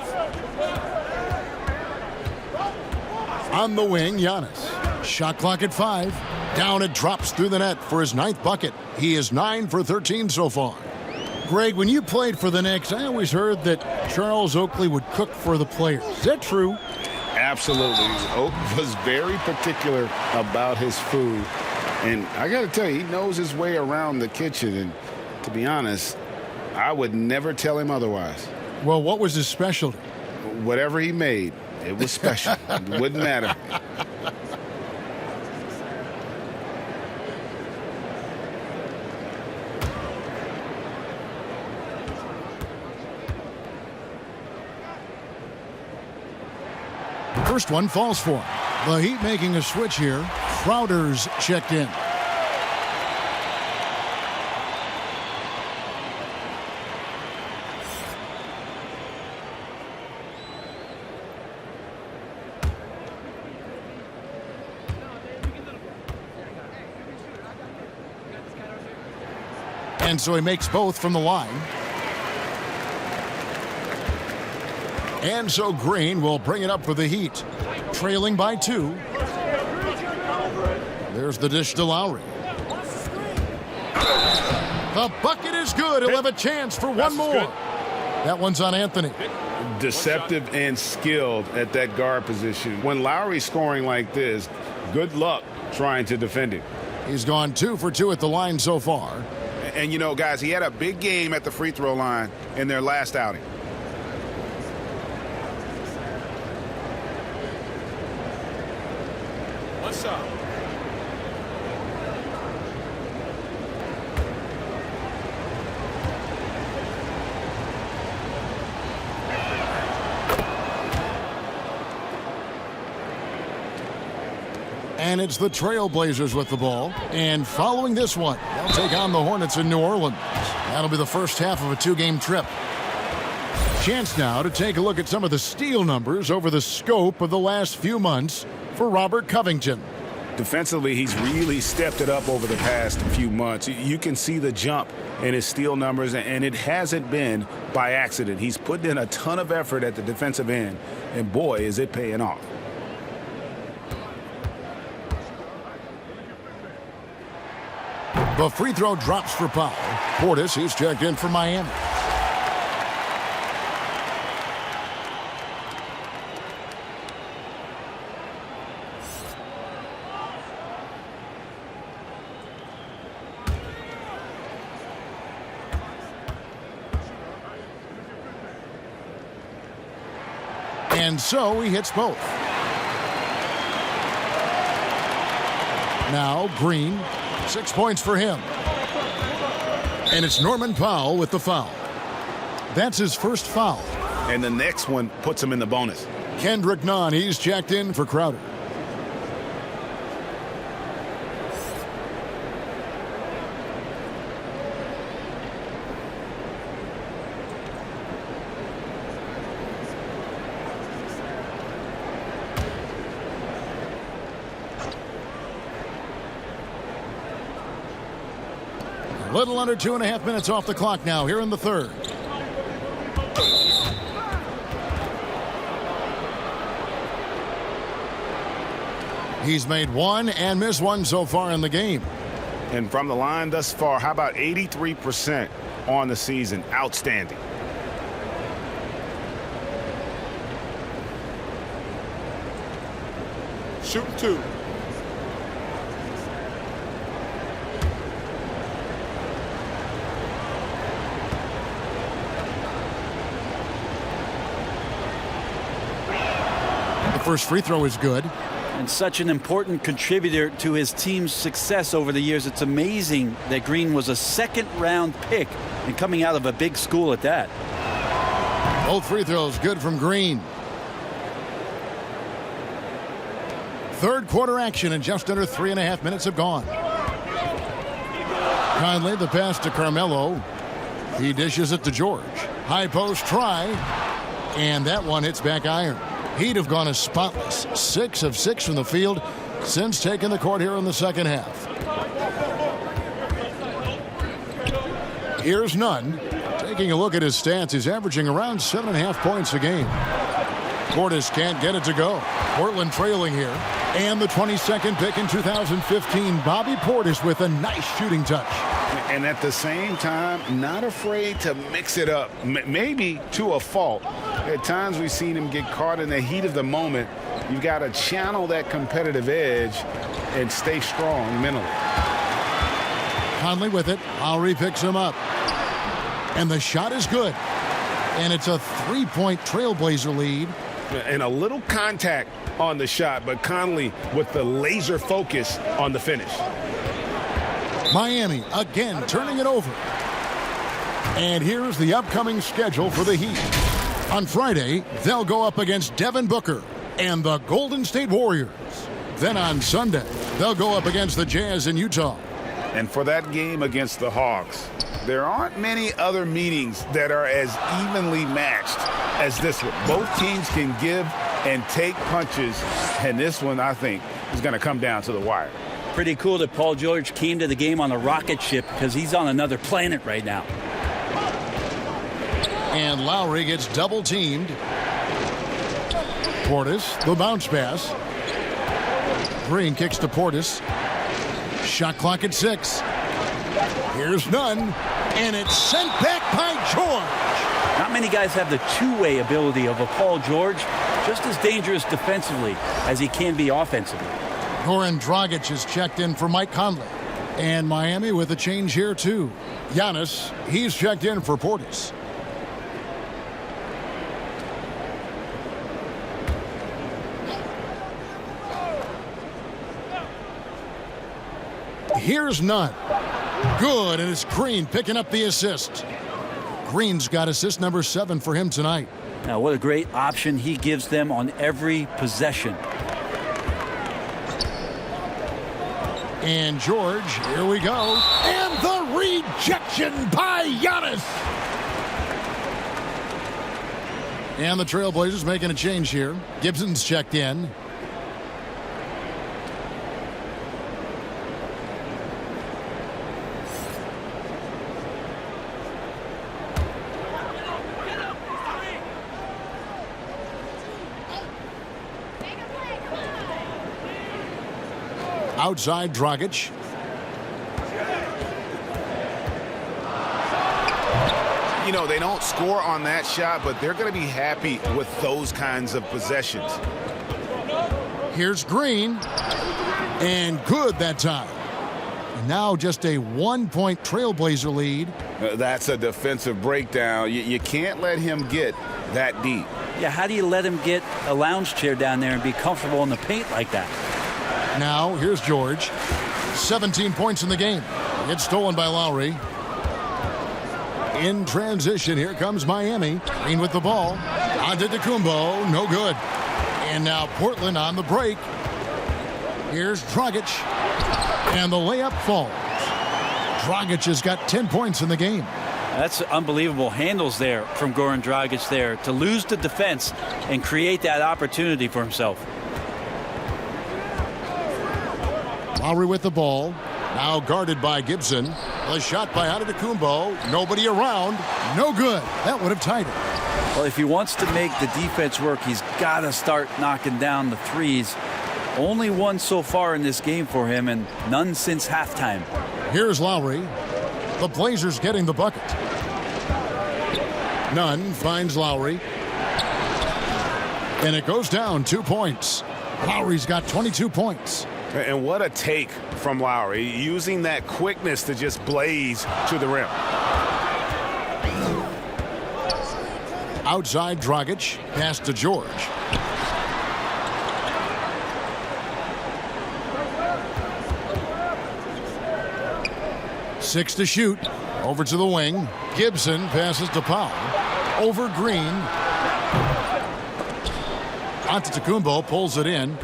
On the wing, Giannis. Shot clock at 5. Down it drops through the net for his 9th bucket. He is 9 for 13 so far. Greg, when you played for the Knicks, I always heard that Charles Oakley would cook for the players. Is that true? Absolutely. Oak was very particular about his food. And I got to tell you, he knows his way around the kitchen. And to be honest, I would never tell him otherwise. Well, what was his specialty? Whatever he made, it was special. It wouldn't matter. First one falls for him. The Heat making a switch here. Crowder's checked in. And so he makes both from the line. And so Green will bring it up for the Heat. Trailing by 2. There's the dish to Lowry. The bucket is good. He'll have a chance for one more. That one's on Anthony. Deceptive and skilled at that guard position. When Lowry's scoring like this, good luck trying to defend him. He's gone 2 for 2 at the line so far. And, you know, guys, he had a big game at the free throw line in their last outing. What's up? And it's the Trailblazers with the ball. And following this one, they'll take on the Hornets in New Orleans. That'll be the first half of a 2-game trip. Chance now to take a look at some of the steal numbers over the scope of the last few months for Robert Covington. Defensively, he's really stepped it up over the past few months. You can see the jump in his steal numbers, and it hasn't been by accident. He's put in a ton of effort at the defensive end, and boy, is it paying off. The free throw drops for Powell. Portis, he's checked in for Miami. And so he hits both. Now Green. 6 points for him. And it's Norman Powell with the foul. That's his first foul. And the next one puts him in the bonus. Kendrick Nunn, he's checked in for Crowder. A little under 2.5 minutes off the clock now here in the third. He's made one and missed one so far in the game. And from the line thus far, how about 83% on the season? Outstanding. Shooting 2. The first free throw is good. And such an important contributor to his team's success over the years. It's amazing that Green was a second-round pick and coming out of a big school at that. Both free throws good from Green. Third quarter action and just under 3.5 minutes have gone. Conley, the pass to Carmelo. He dishes it to George. High post try. And that one hits back iron. He'd have gone as spotless. 6 of 6 from the field since taking the court here in the second half. Here's Nunn. Taking a look at his stats, he's averaging around 7.5 points a game. Portis can't get it to go. Portland trailing here. And the 22nd pick in 2015, Bobby Portis with a nice shooting touch. And at the same time, not afraid to mix it up, maybe to a fault. At times we've seen him get caught in the heat of the moment. You've got to channel that competitive edge and stay strong mentally. Conley with it. Lowry picks him up. And the shot is good. And it's a 3-point Trailblazer lead. And a little contact on the shot, but Conley with the laser focus on the finish. Miami again turning it over. And here's the upcoming schedule for the Heat. On Friday, they'll go up against Devin Booker and the Golden State Warriors. Then on Sunday, they'll go up against the Jazz in Utah. And for that game against the Hawks, there aren't many other meetings that are as evenly matched as this one. Both teams can give and take punches, and this one, I think, is going to come down to the wire. Pretty cool that Paul George came to the game on a rocket ship because he's on another planet right now. And Lowry gets double-teamed. Portis, the bounce pass. Green kicks to Portis. Shot clock at 6. Here's none, and it's sent back by George. Not many guys have the two-way ability of a Paul George, just as dangerous defensively as he can be offensively. Goran Dragic is checked in for Mike Conley. And Miami with a change here, too. Giannis, he's checked in for Portis. Here's none. Good, and it's Green picking up the assist. Green's got assist number 7 for him tonight. Now, what a great option he gives them on every possession. And George, here we go. And the rejection by Giannis. And the Trailblazers making a change here. Gibson's checked in. Outside Dragic. You know, they don't score on that shot, but they're going to be happy with those kinds of possessions. Here's Green. And good that time. And now just a 1-point Trailblazer lead. That's a defensive breakdown. You can't let him get that deep. Yeah, how do you let him get a lounge chair down there and be comfortable in the paint like that? Now, here's George. 17 points in the game. It's stolen by Lowry. In transition, here comes Miami. Green with the ball. Antetokounmpo, no good. And now Portland on the break. Here's Dragic. And the layup falls. Dragic has got 10 points in the game. That's unbelievable handles there from Goran Dragic there to lose the defense and create that opportunity for himself. Lowry with the ball. Now guarded by Gibson. The shot by Antetokounmpo. Nobody around. No good. That would have tied it. Well, if he wants to make the defense work, he's got to start knocking down the threes. Only one so far in this game for him, and none since halftime. Here's Lowry. The Blazers getting the bucket. Nunn finds Lowry. And it goes down 2 points. Lowry's got 22 points. And what a take from Lowry, using that quickness to just blaze to the rim. Outside Dragic, pass to George. Six to shoot. Over to the wing. Gibson passes to Powell. Over Green. Antetokounmpo pulls it in.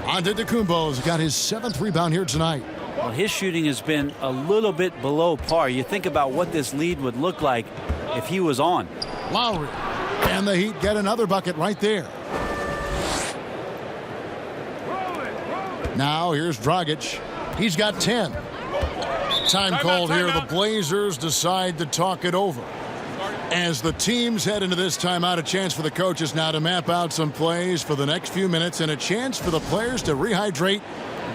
Antetokounmpo's got his 7th rebound here tonight. Well, his shooting has been a little bit below par. You think about what this lead would look like if he was on. Lowry. And the Heat get another bucket right there. Now here's Dragic. He's got 10. Time called here. The Blazers decide to talk it over. As the teams head into this timeout, a chance for the coaches now to map out some plays for the next few minutes and a chance for the players to rehydrate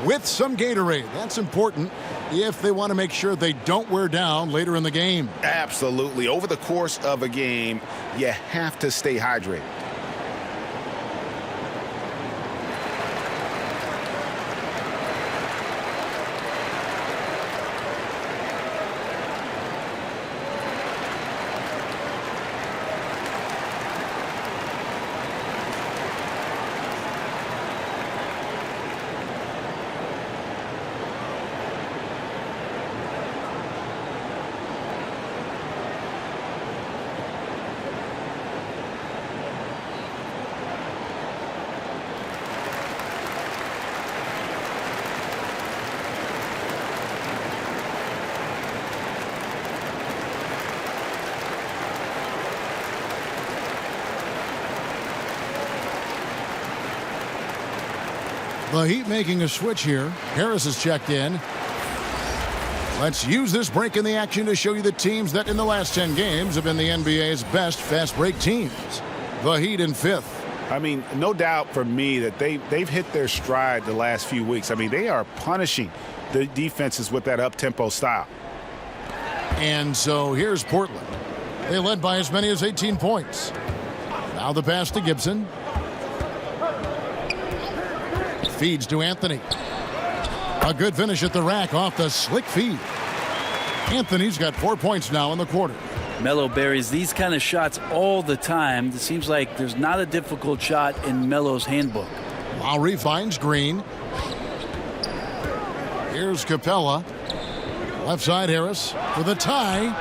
with some Gatorade. That's important if they want to make sure they don't wear down later in the game. Absolutely. Over the course of a game, you have to stay hydrated. The Heat making a switch here. Harris is checked in. Let's use this break in the action to show you the teams that in the last 10 games have been the NBA's best fast break teams. The Heat in 5th. I mean, no doubt for me that they've hit their stride the last few weeks. I mean, they are punishing the defenses with that up-tempo style. And so here's Portland. They led by as many as 18 points. Now the pass to Gibson. Feeds to Anthony. A good finish at the rack off the slick feed. Anthony's got 4 points now in the quarter. Melo buries these kind of shots all the time. It seems like there's not a difficult shot in Melo's handbook. Lowry finds Green. Here's Capella. Left side Harris for the tie.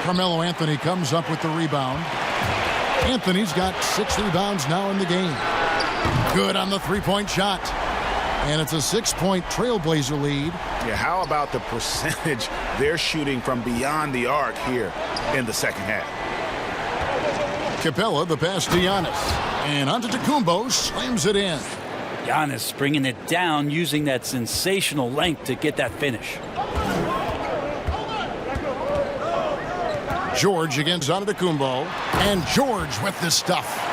Carmelo Anthony comes up with the rebound. Anthony's got 6 rebounds now in the game. Good on the three-point shot. And it's a 6-point Trailblazer lead. Yeah, how about the percentage they're shooting from beyond the arc here in the second half? Capella, the pass to Giannis. And Antetokounmpo slams it in. Giannis bringing it down using that sensational length to get that finish. George against Antetokounmpo. And George with the stuff.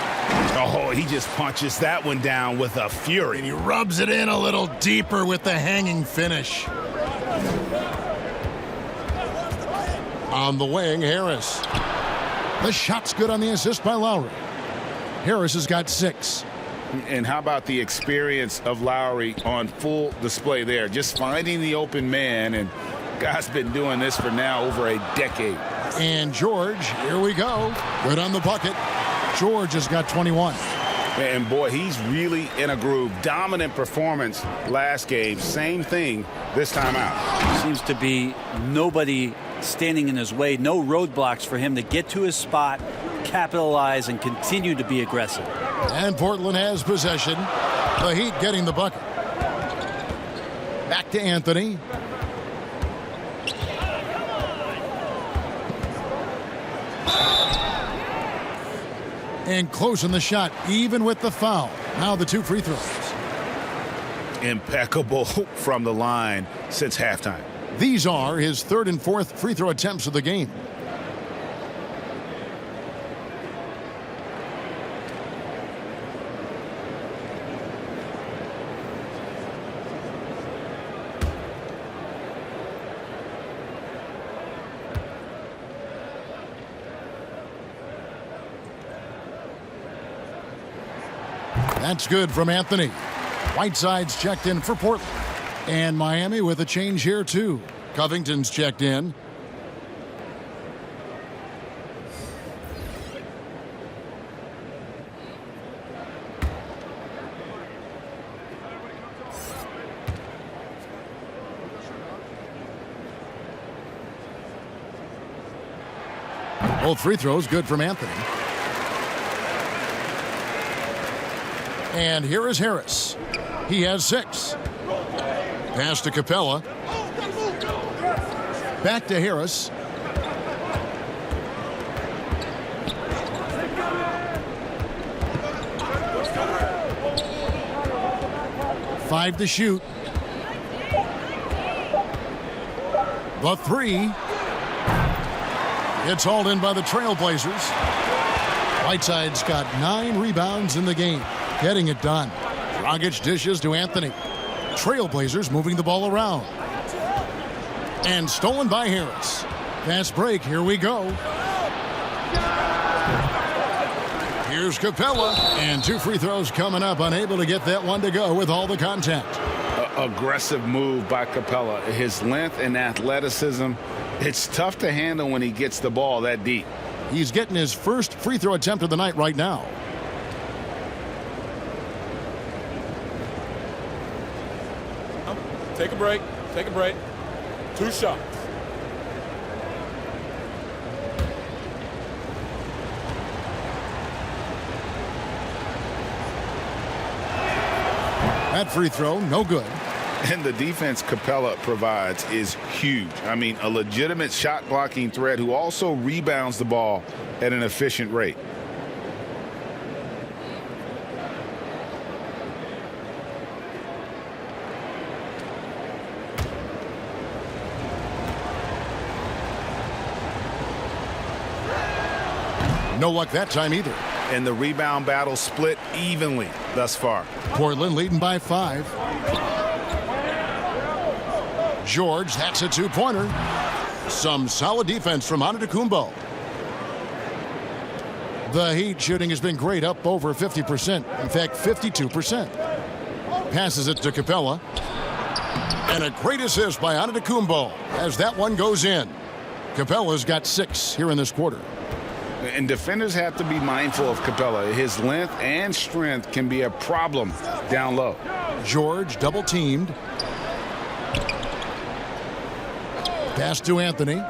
Oh, he just punches that one down with a fury. And he rubs it in a little deeper with the hanging finish. On the wing, Harris. The shot's good on the assist by Lowry. Harris has got 6. And how about the experience of Lowry on full display there? Just finding the open man, and guy's been doing this for now over a decade. And George, here we go. Good on the bucket. George has got 21. And boy, he's really in a groove. Dominant performance last game. Same thing this time out. Seems to be nobody standing in his way. No roadblocks for him to get to his spot, capitalize, and continue to be aggressive. And Portland has possession. The Heat getting the bucket. Back to Anthony. And closing the shot, even with the foul. Now the 2 free throws. Impeccable from the line since halftime. These are his 3rd and 4th free throw attempts of the game. That's good from Anthony. Whiteside's checked in for Portland. And Miami with a change here, too. Covington's checked in. Both free throws good from Anthony. And here is Harris. He has 6. Pass to Capella. Back to Harris. Five to shoot. The 3. It's hauled in by the Trailblazers. Whiteside's got 9 rebounds in the game. Getting it done. Dragic dishes to Anthony. Trailblazers moving the ball around. And stolen by Harris. Fast break, here we go. Here's Capella, and 2 free throws coming up, unable to get that one to go with all the contact. Aggressive move by Capella. His length and athleticism, it's tough to handle when he gets the ball that deep. He's getting his first free throw attempt of the night right now. Take a break. Take a break. 2 shots. That free throw, no good. And the defense Capella provides is huge. I mean, a legitimate shot blocking threat who also rebounds the ball at an efficient rate. No luck that time either. And the rebound battle split evenly thus far. Portland leading by 5. George, that's a 2-pointer. Some solid defense from Antetokounmpo. The Heat shooting has been great, up over 50%. In fact, 52%. Passes it to Capella. And a great assist by Antetokounmpo as that one goes in. Capella's got 6 here in this quarter. And defenders have to be mindful of Capella. His length and strength can be a problem down low. George double teamed. Pass to Anthony.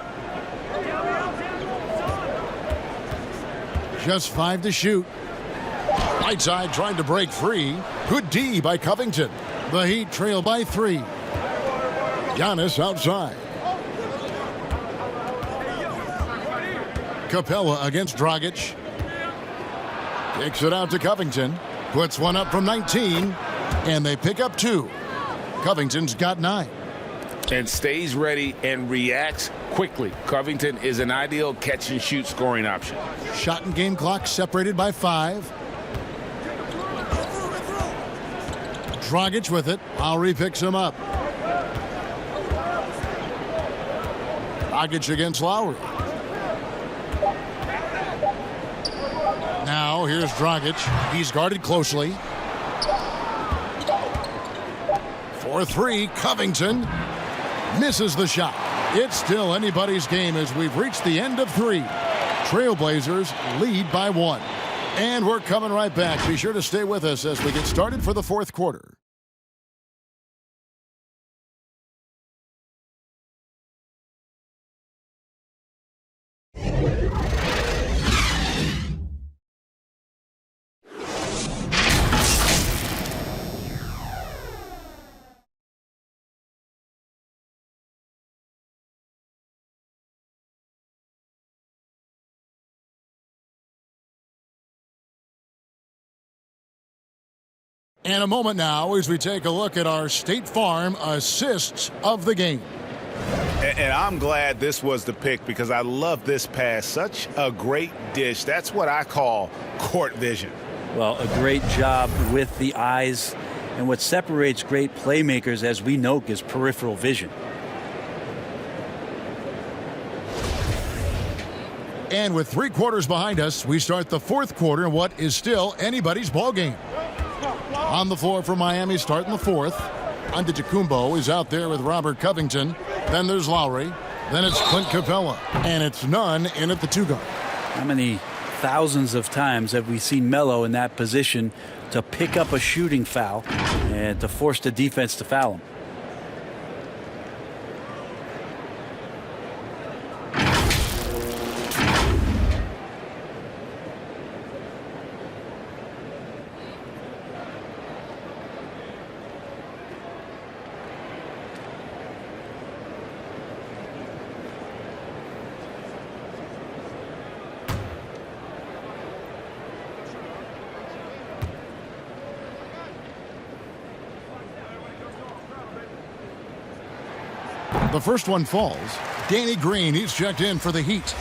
Just 5 to shoot. Right side trying to break free. Good D by Covington. The Heat trail by 3. Giannis outside. Capella against Dragic. Kicks it out to Covington. Puts one up from 19. And they pick up 2. Covington's got 9. And stays ready and reacts quickly. Covington is an ideal catch and shoot scoring option. Shot and game clock separated by 5. Dragic with it. Lowry picks him up. Dragic against Lowry. Now here's Dragic. He's guarded closely. For 3, Covington misses the shot. It's still anybody's game as we've reached the end of 3. Trailblazers lead by 1. And we're coming right back. Be sure to stay with us as we get started for the 4th quarter. And a moment now as we take a look at our State Farm assists of the game. And I'm glad this was the pick because I love this pass. Such a great dish. That's what I call court vision. Well, a great job with the eyes. And what separates great playmakers, as we know, is peripheral vision. And with 3 quarters behind us, we start the 4th quarter in what is still anybody's ball game. On the floor for Miami, starting the 4th. Antetokounmpo is out there with Robert Covington. Then there's Lowry. Then it's Clint Capella. And it's Nunn in at the 2 guard. How many thousands of times have we seen Melo in that position to pick up a shooting foul and to force the defense to foul him? The first one falls. Danny Green, he's checked in for the Heat.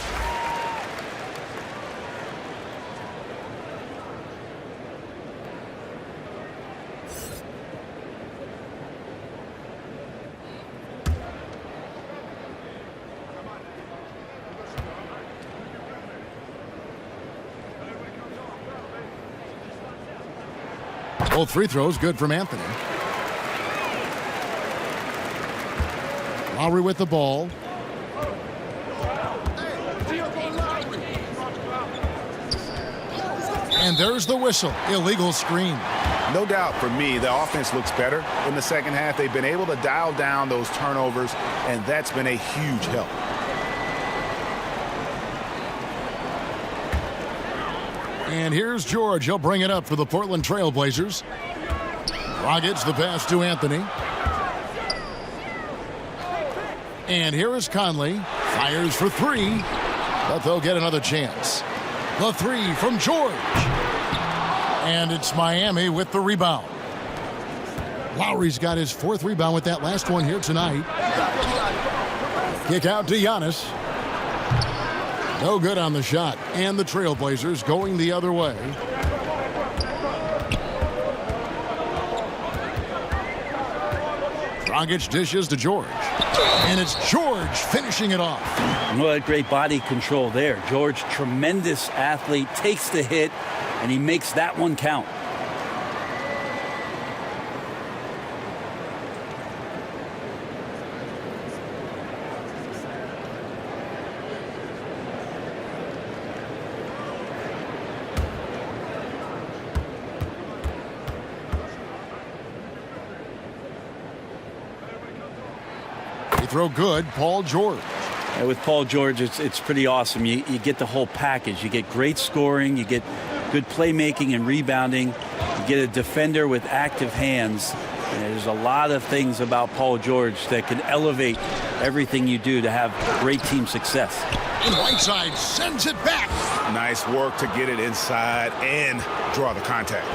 Both free throws good from Anthony. Lowry with the ball. And there's the whistle. Illegal screen. No doubt for me, the offense looks better in the second half. They've been able to dial down those turnovers, and that's been a huge help. And here's George. He'll bring it up for the Portland Trail Blazers. Dragic the pass to Anthony. And here is Conley. Fires for three, but they'll get another chance. The three from George. And it's Miami with the rebound. Lowry's got his fourth rebound with that last one here tonight. Kick out to Giannis. No good on the shot. And the Trailblazers going the other way. Dragic dishes to George. And it's George finishing it off. What great body control there. George, tremendous athlete, takes the hit, and he makes that one count. Throw good, Paul George. And with Paul George, it's pretty awesome. You get the whole package. You get great scoring, you get good playmaking and rebounding, you get a defender with active hands. And there's a lot of things about Paul George that can elevate everything you do to have great team success. And Whiteside sends it back. Nice work to get it inside and draw the contact.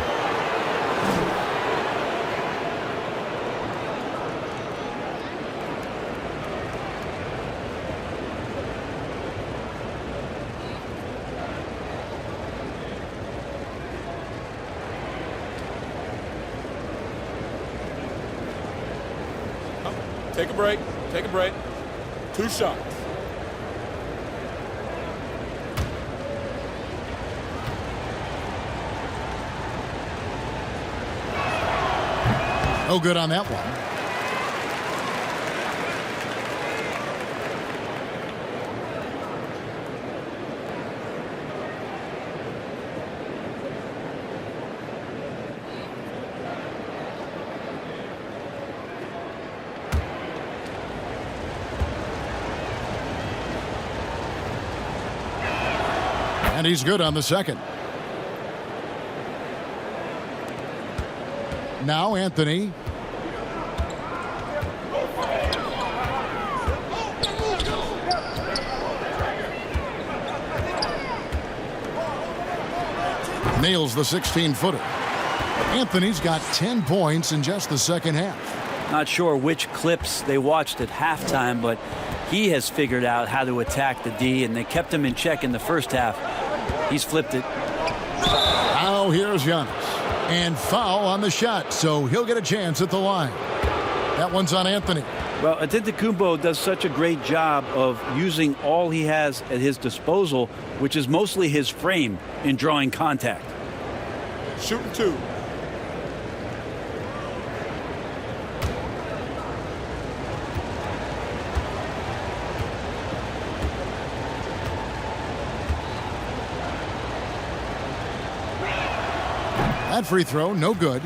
Take a break. Take a break. 2 shots. No good on that one. And he's good on the second. Now Anthony. Nails the 16-footer. Anthony's got 10 points in just the second half. Not sure which clips they watched at halftime, but he has figured out how to attack the D, and they kept him in check in the first half. He's flipped it. Now here's Giannis. And foul on the shot, so he'll get a chance at the line. That one's on Anthony. Well, Antetokounmpo does such a great job of using all he has at his disposal, which is mostly his frame in drawing contact. Shooting 2. That free throw, no good.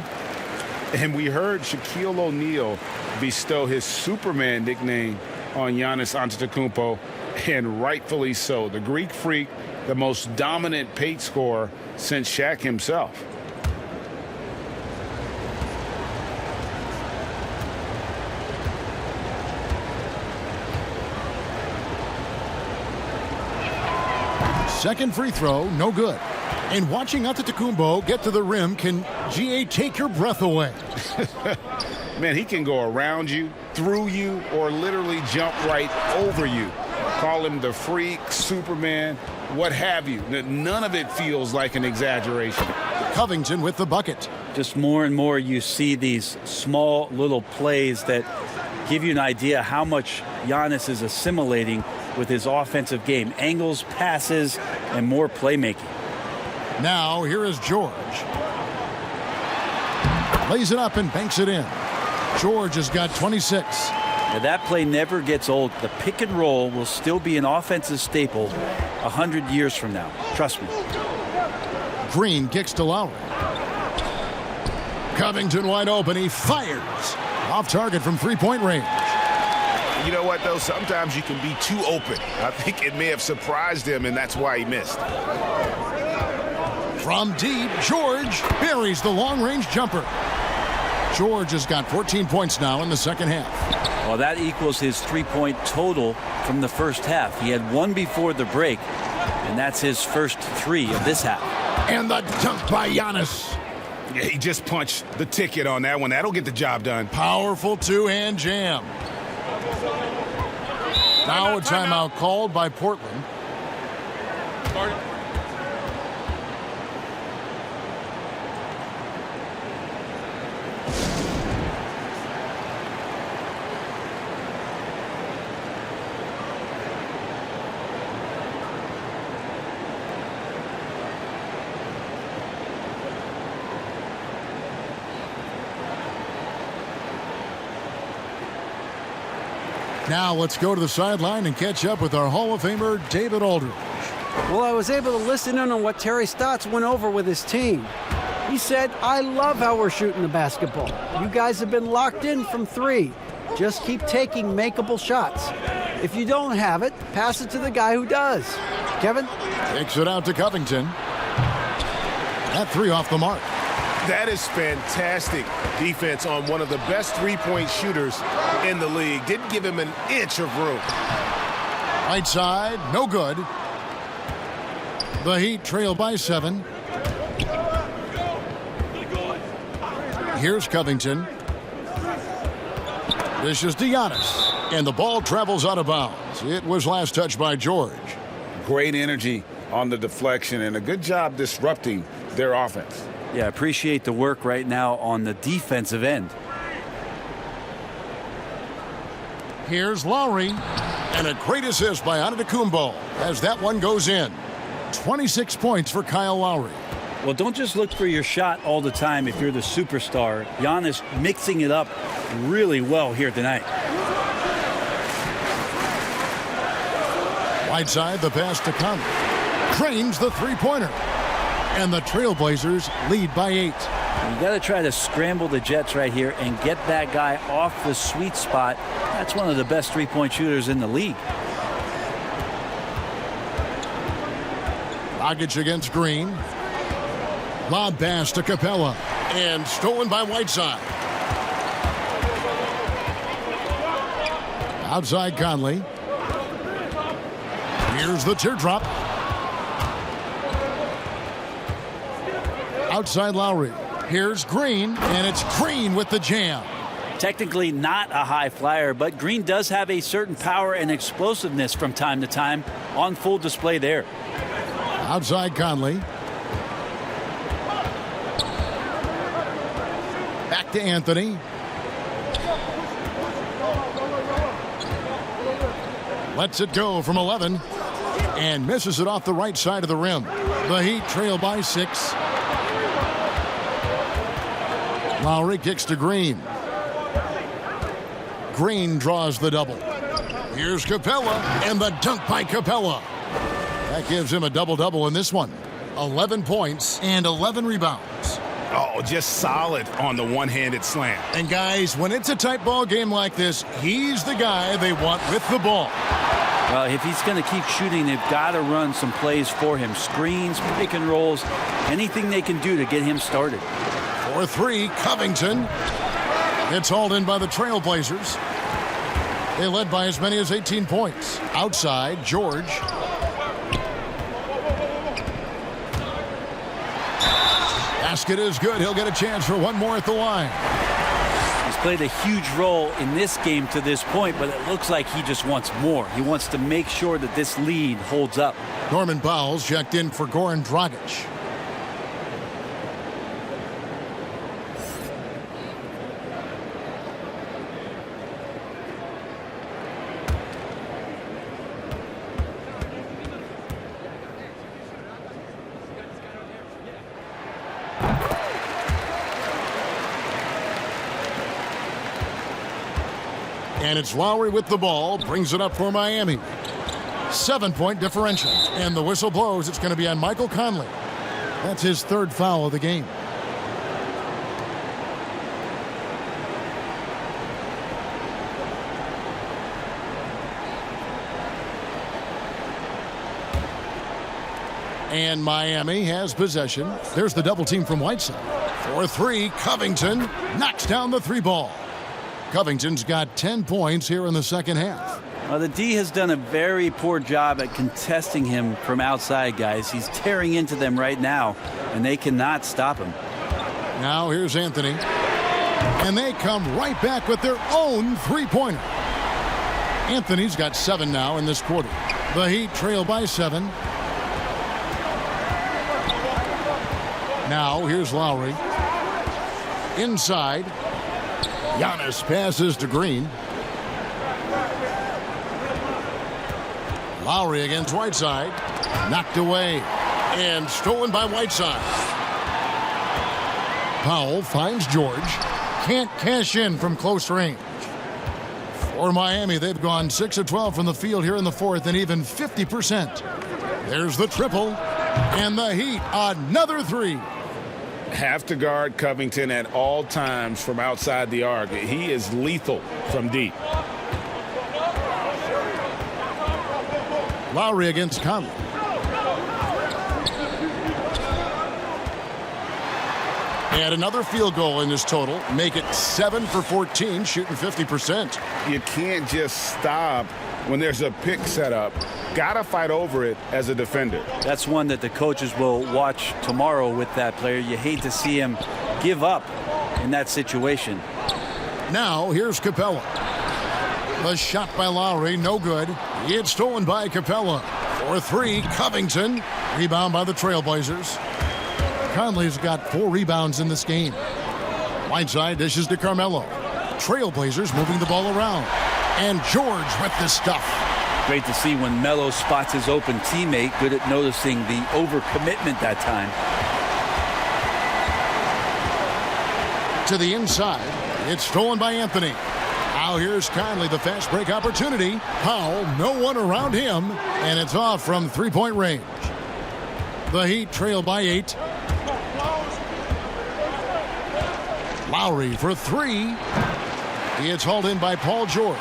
And we heard Shaquille O'Neal bestow his Superman nickname on Giannis Antetokounmpo, and rightfully so. The Greek Freak, the most dominant paint scorer since Shaq himself. Second free throw, no good. And watching Antetokounmpo get to the rim can, GA, take your breath away. Man, he can go around you, through you, or literally jump right over you. Call him the Freak, Superman, what have you. None of it feels like an exaggeration. Covington with the bucket. Just more and more you see these small little plays that give you an idea how much Giannis is assimilating with his offensive game. Angles, passes, and more playmaking. Now, here is George. Lays it up and banks it in. George has got 26. Now that play never gets old. The pick and roll will still be an offensive staple 100 years from now. Trust me. Green kicks to Lowry. Covington wide open. He fires. Off target from three-point range. You know what, though? Sometimes you can be too open. I think it may have surprised him, and that's why he missed. From deep, George buries the long-range jumper. George has got 14 points now in the second half. Well, that equals his three-point total from the first half. He had one before the break, and that's his first three of this half. And the dunk by Giannis. Yeah, he just punched the ticket on that one. That'll get the job done. Powerful two-hand jam. Now a timeout called by Portland. Now let's go to the sideline and catch up with our Hall of Famer, David Aldridge. Well, I was able to listen in on what Terry Stotts went over with his team. He said, I love how we're shooting the basketball. You guys have been locked in from three. Just keep taking makeable shots. If you don't have it, pass it to the guy who does. Kevin? Takes it out to Covington. That three off the mark. That is fantastic defense on one of the best three-point shooters in the league. Didn't give him an inch of room. Right side, no good. The Heat trail by 7. Here's Covington. This is Giannis. And the ball travels out of bounds. It was last touched by George. Great energy on the deflection and a good job disrupting their offense. Yeah, appreciate the work right now on the defensive end. Here's Lowry. And a great assist by Antetokounmpo as that one goes in. 26 points for Kyle Lowry. Well, don't just look for your shot all the time if you're the superstar. Giannis mixing it up really well here tonight. Right side, the pass to Conley. Cranes the three-pointer. And the Trailblazers lead by 8. You got to try to scramble the Jets right here and get that guy off the sweet spot. That's one of the best three-point shooters in the league. Dragic against Green. Lob pass to Capella. And stolen by Whiteside. Outside Conley. Here's the teardrop. Outside Lowry. Here's Green, and it's Green with the jam. Technically not a high flyer, but Green does have a certain power and explosiveness from time to time on full display there. Outside Conley. Back to Anthony. Lets it go from 11 and misses it off the right side of the rim. The Heat trail by 6. Lowry kicks to Green. Green draws the double. Here's Capella, and the dunk by Capella. That gives him a double-double in this one. 11 points and 11 rebounds. Oh, just solid on the one-handed slam. And guys, when it's a tight ball game like this, he's the guy they want with the ball. Well, if he's going to keep shooting, they've got to run some plays for him. Screens, pick and rolls, anything they can do to get him started. For 3, Covington. It's hauled in by the Trailblazers. They led by as many as 18 points. Outside, George. Basket is good. He'll get a chance for one more at the line. He's played a huge role in this game to this point, but it looks like he just wants more. He wants to make sure that this lead holds up. Norman Powell's checked in for Goran Dragic. And it's Lowry with the ball, brings it up for Miami. 7-point differential. And the whistle blows. It's going to be on Michael Conley. That's his third foul of the game. And Miami has possession. There's the double team from Whiteside. For three, Covington knocks down the three ball. Covington's got 10 points here in the second half. Well, the D has done a very poor job at contesting him from outside, guys. He's tearing into them right now, and they cannot stop him. Now here's Anthony. And they come right back with their own three-pointer. Anthony's got 7 now in this quarter. The Heat trail by 7. Now here's Lowry. Inside. Giannis passes to Green. Lowry against Whiteside. Knocked away. And stolen by Whiteside. Powell finds George. Can't cash in from close range. For Miami, they've gone 6 of 12 from the field here in the fourth and even 50%. There's the triple. And the Heat, another three. Have to guard Covington at all times from outside the arc. He is lethal from deep. Lowry against Conley. And another field goal in this total. Make it 7 for 14, shooting 50%. You can't just stop when there's a pick set up. Gotta fight over it as a defender. That's one that the coaches will watch tomorrow with that player. You hate to see him give up in that situation. Now here's Capella. The shot by Lowry, no good. It's stolen by Capella. For three, Covington. Rebound by the Trailblazers. Conley's got 4 rebounds in this game. Whiteside dishes to Carmelo. Trailblazers moving the ball around. And George with the stuff. Great to see when Melo spots his open teammate. Good at noticing the overcommitment that time. To the inside. It's stolen by Anthony. Now here's Conley, the fast break opportunity. Powell, no one around him. And it's off from three-point range. The Heat trail by 8. Lowry for 3. It's hauled in by Paul George.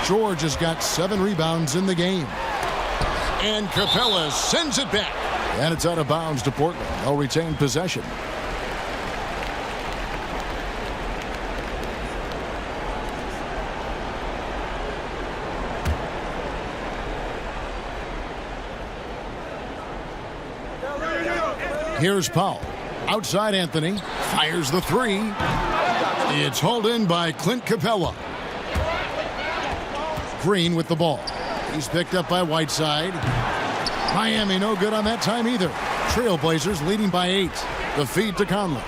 George has got 7 rebounds in the game. And Capella sends it back. And it's out of bounds to Portland. They'll retain possession. Here's Powell. Outside Anthony. Fires the 3. It's hauled in by Clint Capella. Green with the ball. He's picked up by Whiteside. Miami no good on that time either. Trailblazers leading by 8. The feed to Conley.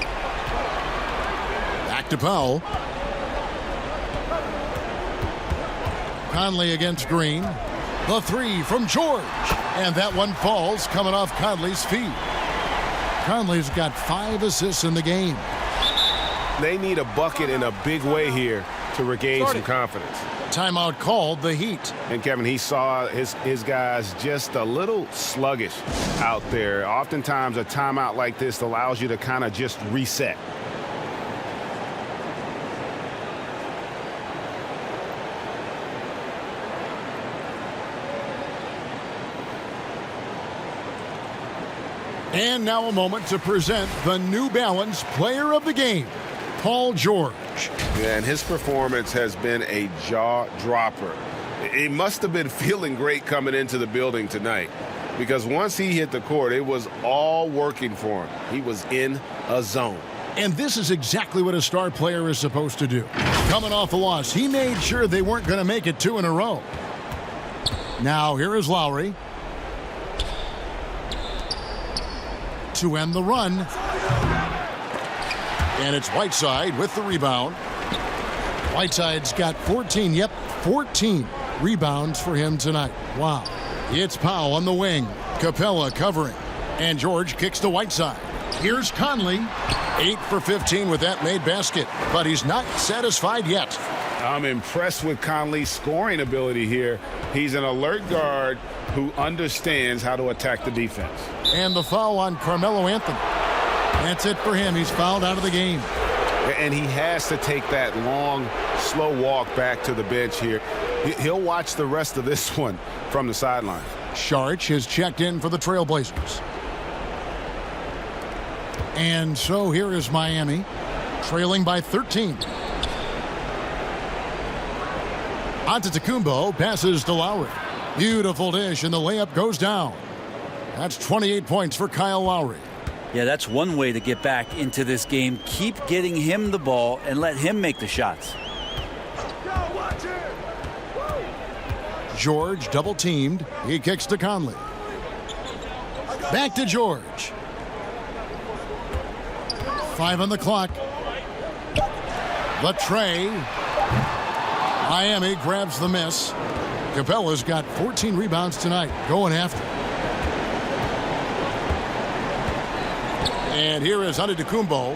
Back to Powell. Conley against Green. The 3 from George. And that one falls coming off Conley's feet. Conley's got 5 assists in the game. They need a bucket in a big way here to regain some confidence. Timeout called, the Heat. And Kevin, he saw his guys just a little sluggish out there. Oftentimes a timeout like this allows you to kind of just reset. And now a moment to present the New Balance Player of the Game, Paul George. Yeah, and his performance has been a jaw-dropper. He must have been feeling great coming into the building tonight, because once he hit the court, it was all working for him. He was in a zone. And this is exactly what a star player is supposed to do. Coming off a loss, he made sure they weren't going to make it 2 in a row. Now here is Lowry. To end the run. And it's Whiteside with the rebound. Whiteside's got 14, 14 rebounds for him tonight. Wow. It's Powell on the wing. Capella covering. And George kicks to Whiteside. Here's Conley. 8 for 15 with that made basket. But he's not satisfied yet. I'm impressed with Conley's scoring ability here. He's an alert guard who understands how to attack the defense. And the foul on Carmelo Anthony. That's it for him. He's fouled out of the game. And he has to take that long, slow walk back to the bench here. He'll watch the rest of this one from the sideline. Saric has checked in for the Trailblazers. And so here is Miami, trailing by 13. Antetokounmpo passes to Lowry. Beautiful dish, and the layup goes down. That's 28 points for Kyle Lowry. Yeah, that's one way to get back into this game. Keep getting him the ball and let him make the shots. George double teamed. He kicks to Conley. Back to George. 5 on the clock. The tray. Miami grabs the miss. Capella's got 14 rebounds tonight. Going after. And here is Antetokounmpo.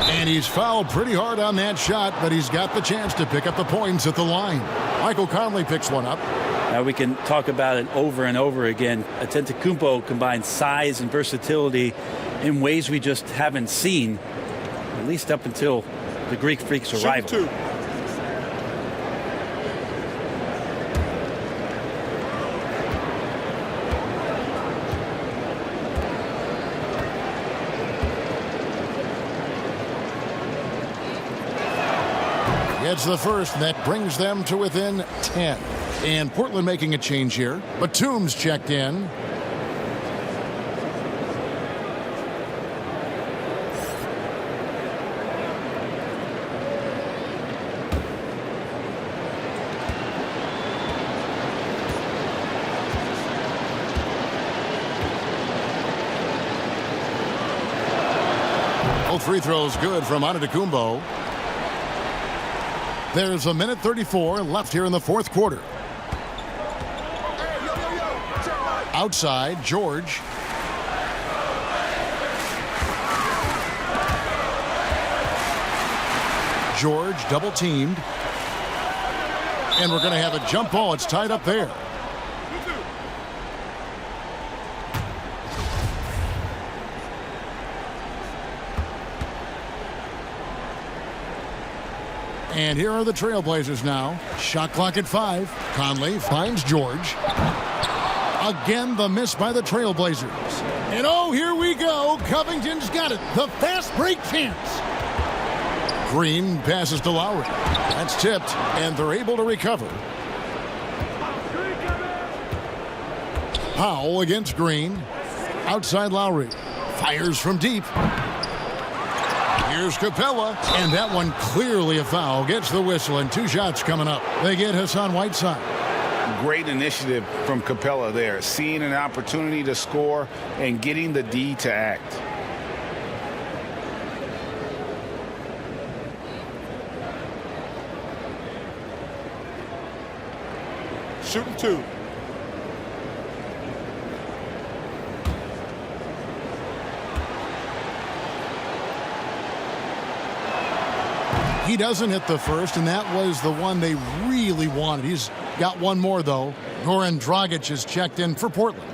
And he's fouled pretty hard on that shot, but he's got the chance to pick up the points at the line. Michael Conley picks one up. Now we can talk about it over and over again. Antetokounmpo combines size and versatility in ways we just haven't seen, at least up until the Greek Freak's arrival. It's the first, and that brings them to within 10. And Portland making a change here. Batum's checked in. Both free throws good from Antetokounmpo. There's a minute 34 left here in the fourth quarter. Outside, George. George double teamed. And we're going to have a jump ball. It's tied up there. And here are the Trailblazers now. Shot clock at 5. Conley finds George. Again, the miss by the Trailblazers. And oh, here we go. Covington's got it. The fast break chance. Green passes to Lowry. That's tipped, and they're able to recover. Powell against Green. Outside Lowry. Fires from deep. Here's Capella, and that one clearly a foul. Gets the whistle, and 2 shots coming up. They get Hassan Whiteside. Great initiative from Capella there, seeing an opportunity to score and getting the D to act. Shooting 2. He doesn't hit the first, and that was the one they really wanted. He's got one more, though. Goran Dragic is checked in for Portland.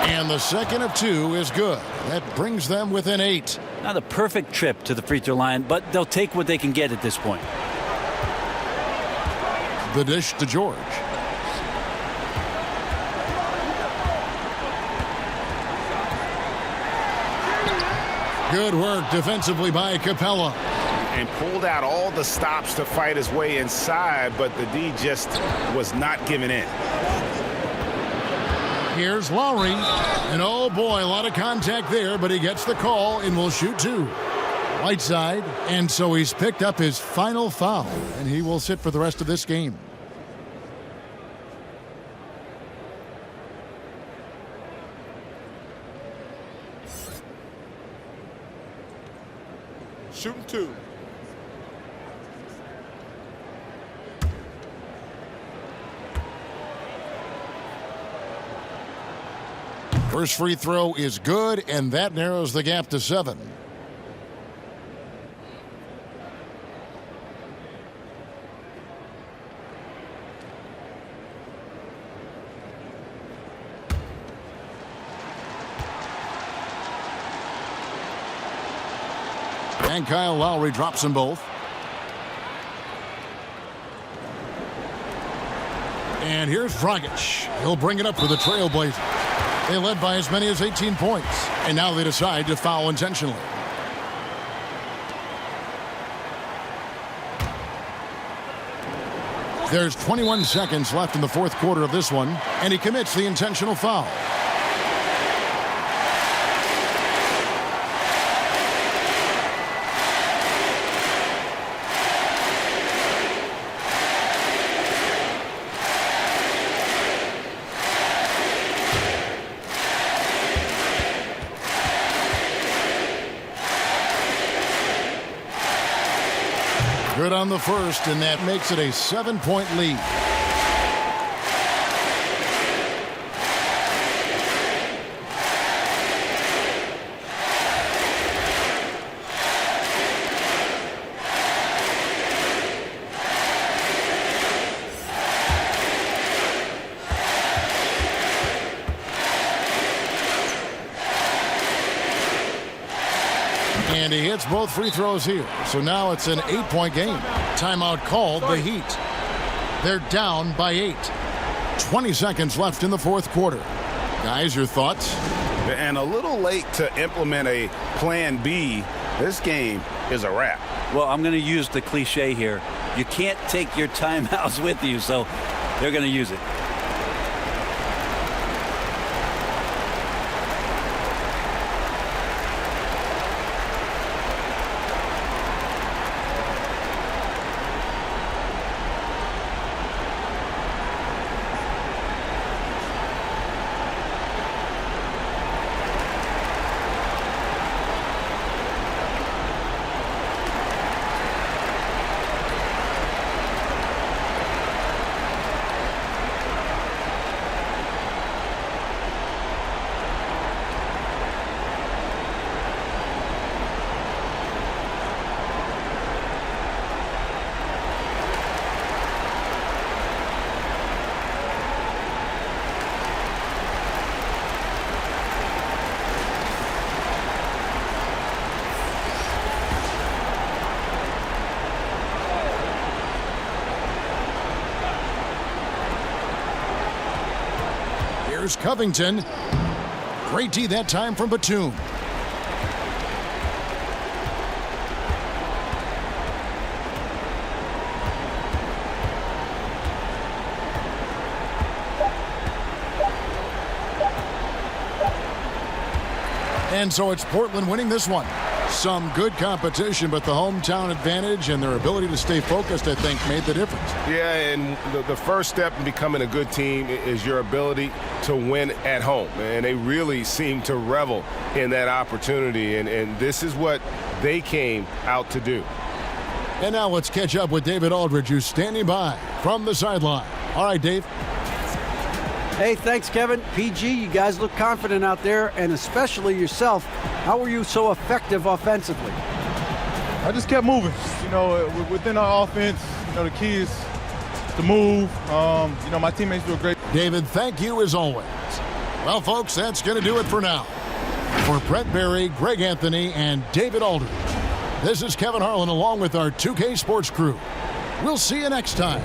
And the second of 2 is good. That brings them within 8. Not a perfect trip to the free throw line, but they'll take what they can get at this point. The dish to George. Good work defensively by Capella. And pulled out all the stops to fight his way inside, but the D just was not giving in. Here's Lowry. And oh boy, a lot of contact there, but he gets the call and will shoot 2. Whiteside, and so he's picked up his final foul, and he will sit for the rest of this game. Shooting 2. First free throw is good, and that narrows the gap to 7. And Kyle Lowry drops them both. And here's Dragic. He'll bring it up for the Trailblazers. They led by as many as 18 points. And now they decide to foul intentionally. There's 21 seconds left in the fourth quarter of this one, and he commits the intentional foul. Good on the first, and that makes it a 7-point lead. And he hits both free throws here. So now it's an 8-point game. Timeout called, the Heat. They're down by 8. 20 seconds left in the fourth quarter. Guys, your thoughts? And a little late to implement a plan B. This game is a wrap. Well, I'm going to use the cliche here. You can't take your timeouts with you, so they're going to use it. Here's Covington. Great D that time from Batum. And so it's Portland winning this one. Some good competition, but the hometown advantage and their ability to stay focused, I think, made the difference. Yeah, and the first step in becoming a good team is your ability to win at home. And they really seem to revel in that opportunity, and this is what they came out to do. And now let's catch up with David Aldridge, who's standing by from the sideline. All right, Dave. Hey, thanks, Kevin. PG, you guys look confident out there, and especially yourself. How were you so effective offensively? I just kept moving. You know, within our offense, you know, the key is to move. You know, my teammates do a great. David, thank you as always. Well, folks, that's going to do it for now. For Brett Berry, Greg Anthony, and David Aldridge, this is Kevin Harlan along with our 2K Sports crew. We'll see you next time.